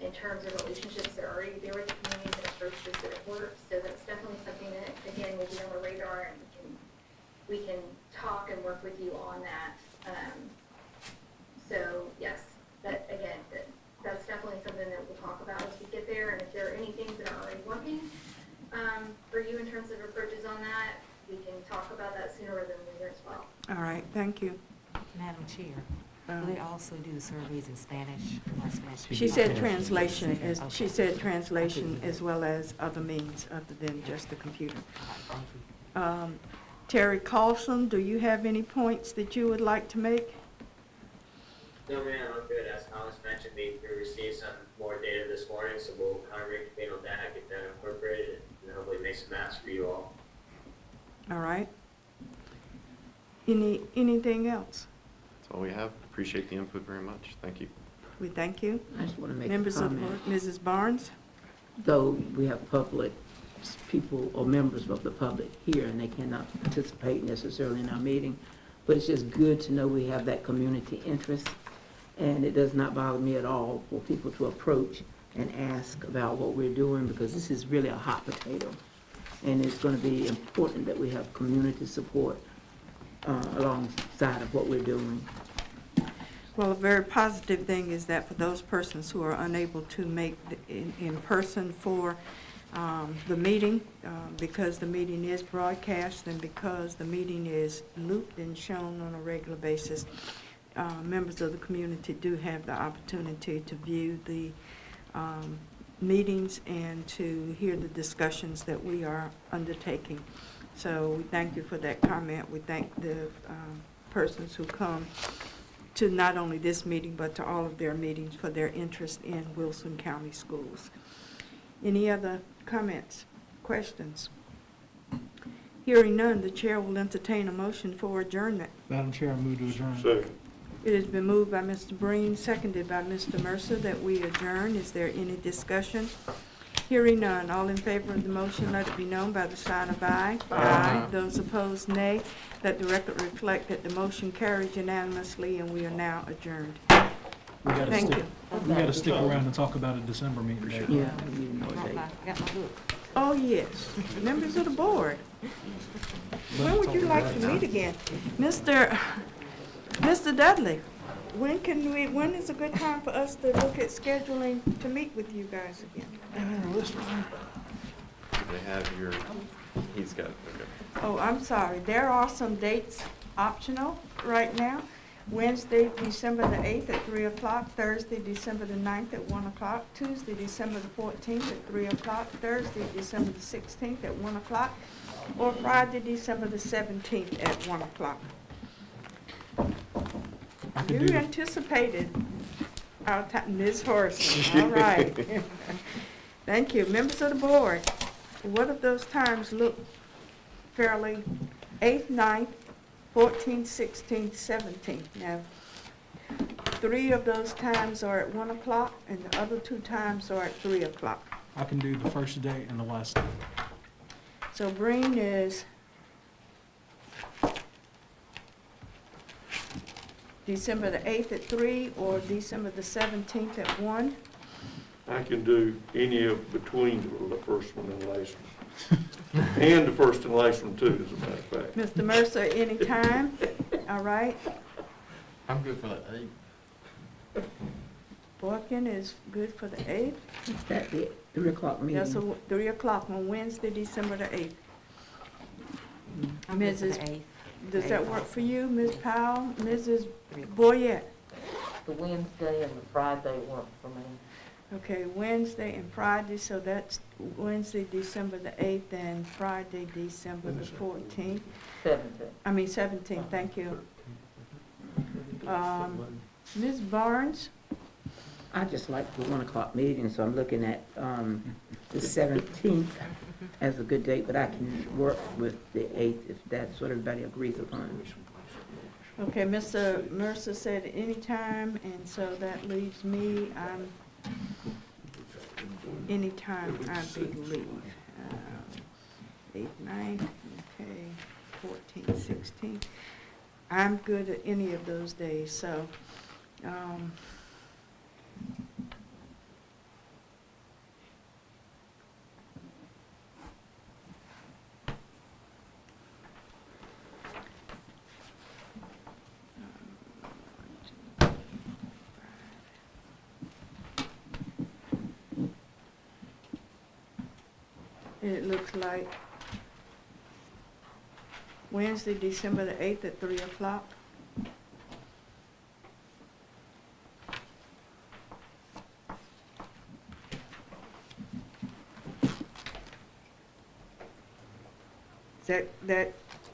in terms of relationships that are already there with the community that approach specific work. So that's definitely something that, again, will be on the radar, and we can talk and work with you on that. So yes, that's definitely something that we'll talk about as we get there. And if there are any things that are already working for you in terms of approaches on that, we can talk about that sooner rather than later as well. All right, thank you. Madam Chair, do they also do the surveys in Spanish or Spanish? She said translation as well as other means other than just the computer. Terry Carlson, do you have any points that you would like to make? No, ma'am, I'm good. As Thomas mentioned, we received some more data this morning, so we'll kind of reconvene on that, get that incorporated, and hopefully make some maps for you all. All right. Anything else? That's all we have. Appreciate the input very much. Thank you. We thank you. I just want to make a Members of the comment. board, Mrs. Barnes? Though we have public people or members of the public here, and they cannot participate necessarily in our meeting, but it's just good to know we have that community interest, and it does not bother me at all for people to approach and ask about what we're doing, because this is really a hot potato, and it's going to be important that we have community support alongside of what we're doing. Well, a very positive thing is that for those persons who are unable to make in person for the meeting, because the meeting is broadcast and because the meeting is looped and shown on a regular basis, members of the community do have the opportunity to view the meetings and to hear the discussions that we are undertaking. So we thank you for that comment. We thank the persons who come to not only this meeting, but to all of their meetings for their interest in Wilson County Schools. Any other comments, questions? Hearing none, the chair will entertain a motion for adjournment. Madam Chair, I move to adjourn. Second. It has been moved by Mr. Breen, seconded by Mr. Mercer, that we adjourn. Is there any discussion? Hearing none, all in favor of the motion, let it be known by the sign of aye. Aye. Those opposed, nay. Let the record reflect that the motion carries unanimously, and we are now adjourned. We gotta Thank stick- you. We got to stick around and talk about a December meeting date. Yeah, we need more Got data. my book. Oh, yes, members of the board. When would you like to meet again? Mr. Dudley, when is a good time for us to look at scheduling to meet with you guys again? They have your, he's got, okay. Oh, I'm sorry, there are some dates optional right now. Wednesday, December the 8th at 3 o'clock, Thursday, December the 9th at 1 o'clock, Tuesday, December the 14th at 3 o'clock, Thursday, December the 16th at 1 o'clock, or Friday, December the 17th at 1 o'clock. I could You do the- anticipated our time, Ms. Horson, all right. Thank you. Members of the board, what of those times look fairly, 8th, 9th, 14th, 16th, 17th? Now, 3 of those times are at 1 o'clock, and the other 2 times are at 3 o'clock. I can do the first date and the last date. So Breen is December the 8th at 3 or December the 17th at 1. I can do any of between the first one and the last one. And the first and last one too, as a matter of fact. Mr. Mercer, anytime, all right. I'm good for that 8. Boykin is good for the 8th. Is that the 3 o'clock meeting? That's 3 o'clock on Wednesday, December the 8th. I'm good for the Mrs. 8th. Does that work for you, Ms. Powell? Mrs. Boyette? The Wednesday and the Friday work for me. Okay, Wednesday and Friday, so that's Wednesday, December the 8th, and Friday, December the 14th. 17th, thank you. Ms. Barnes? I just like the 1 o'clock meeting, so I'm looking at the 17th as a good date, but I can work with the 8th if that's what everybody agrees upon. Okay, Mr. Mercer said anytime, and so that leaves me, anytime, I believe. 8th, 9th, okay, 14th, 16th. I'm good at any of those days, so, it looks like Wednesday, December the 8th at 3 o'clock. Is that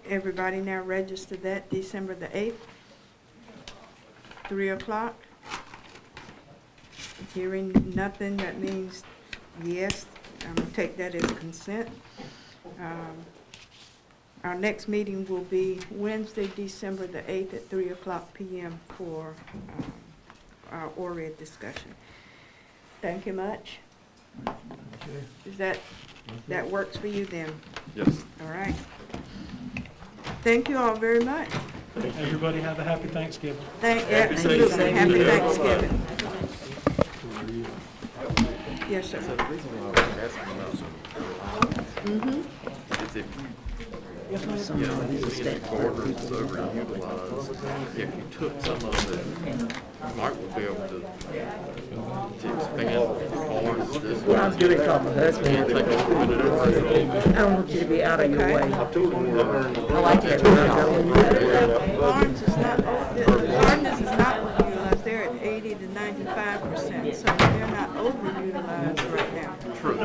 everybody now registered that, December the 8th? 3 o'clock? Hearing nothing, that means yes, I'm gonna take that as consent. Our next meeting will be Wednesday, December the 8th at 3 o'clock p.m. for our ORED discussion. Thank you much. Is that works for you then? Yes. All right. Thank you all very much. Everybody have a happy Thanksgiving. Absolutely. Happy Thanksgiving. Yes, sir. So the reason why I was asking about is if Some you know, of these being state the borders overutilized, if you took some of it, you might be able to expand farms this Well, I was way. going to call my husband. And take a little bit of it. I don't want you to be out of your way. I like that. Barnes is not, Gardner's is not overutilized. They're at 80 to 95%, so they're not overutilized right now. True.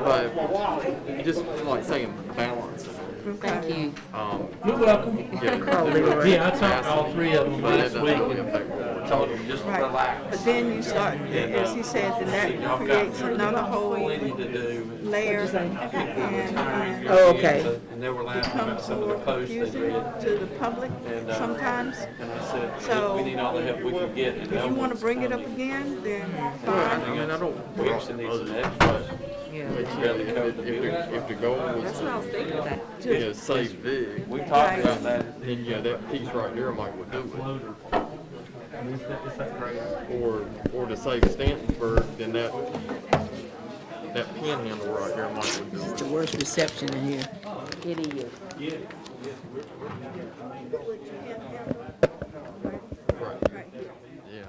But just like saying balance. Thank you. You're welcome. Yeah, I talked to all three of them last week and told them just Right. relax. But then you start, as he said, then that creates another whole Plenty to do. layer and Oh, okay. And they were laughing about becomes some of the more posts they confusing read. to the public And, sometimes. And I said, So, we need all the help we can get. If you want to bring it up again, then fine. I mean, I don't. We actually need some extras. Yeah. If the goal That's was what I was thinking about. to save big, We talked about that. then yeah, that piece right there might would do it. Is that great? Or to save Stantonburg, then that panhandle right there might would do It's it. the worst reception in here. It is. Right. Right here. Yeah.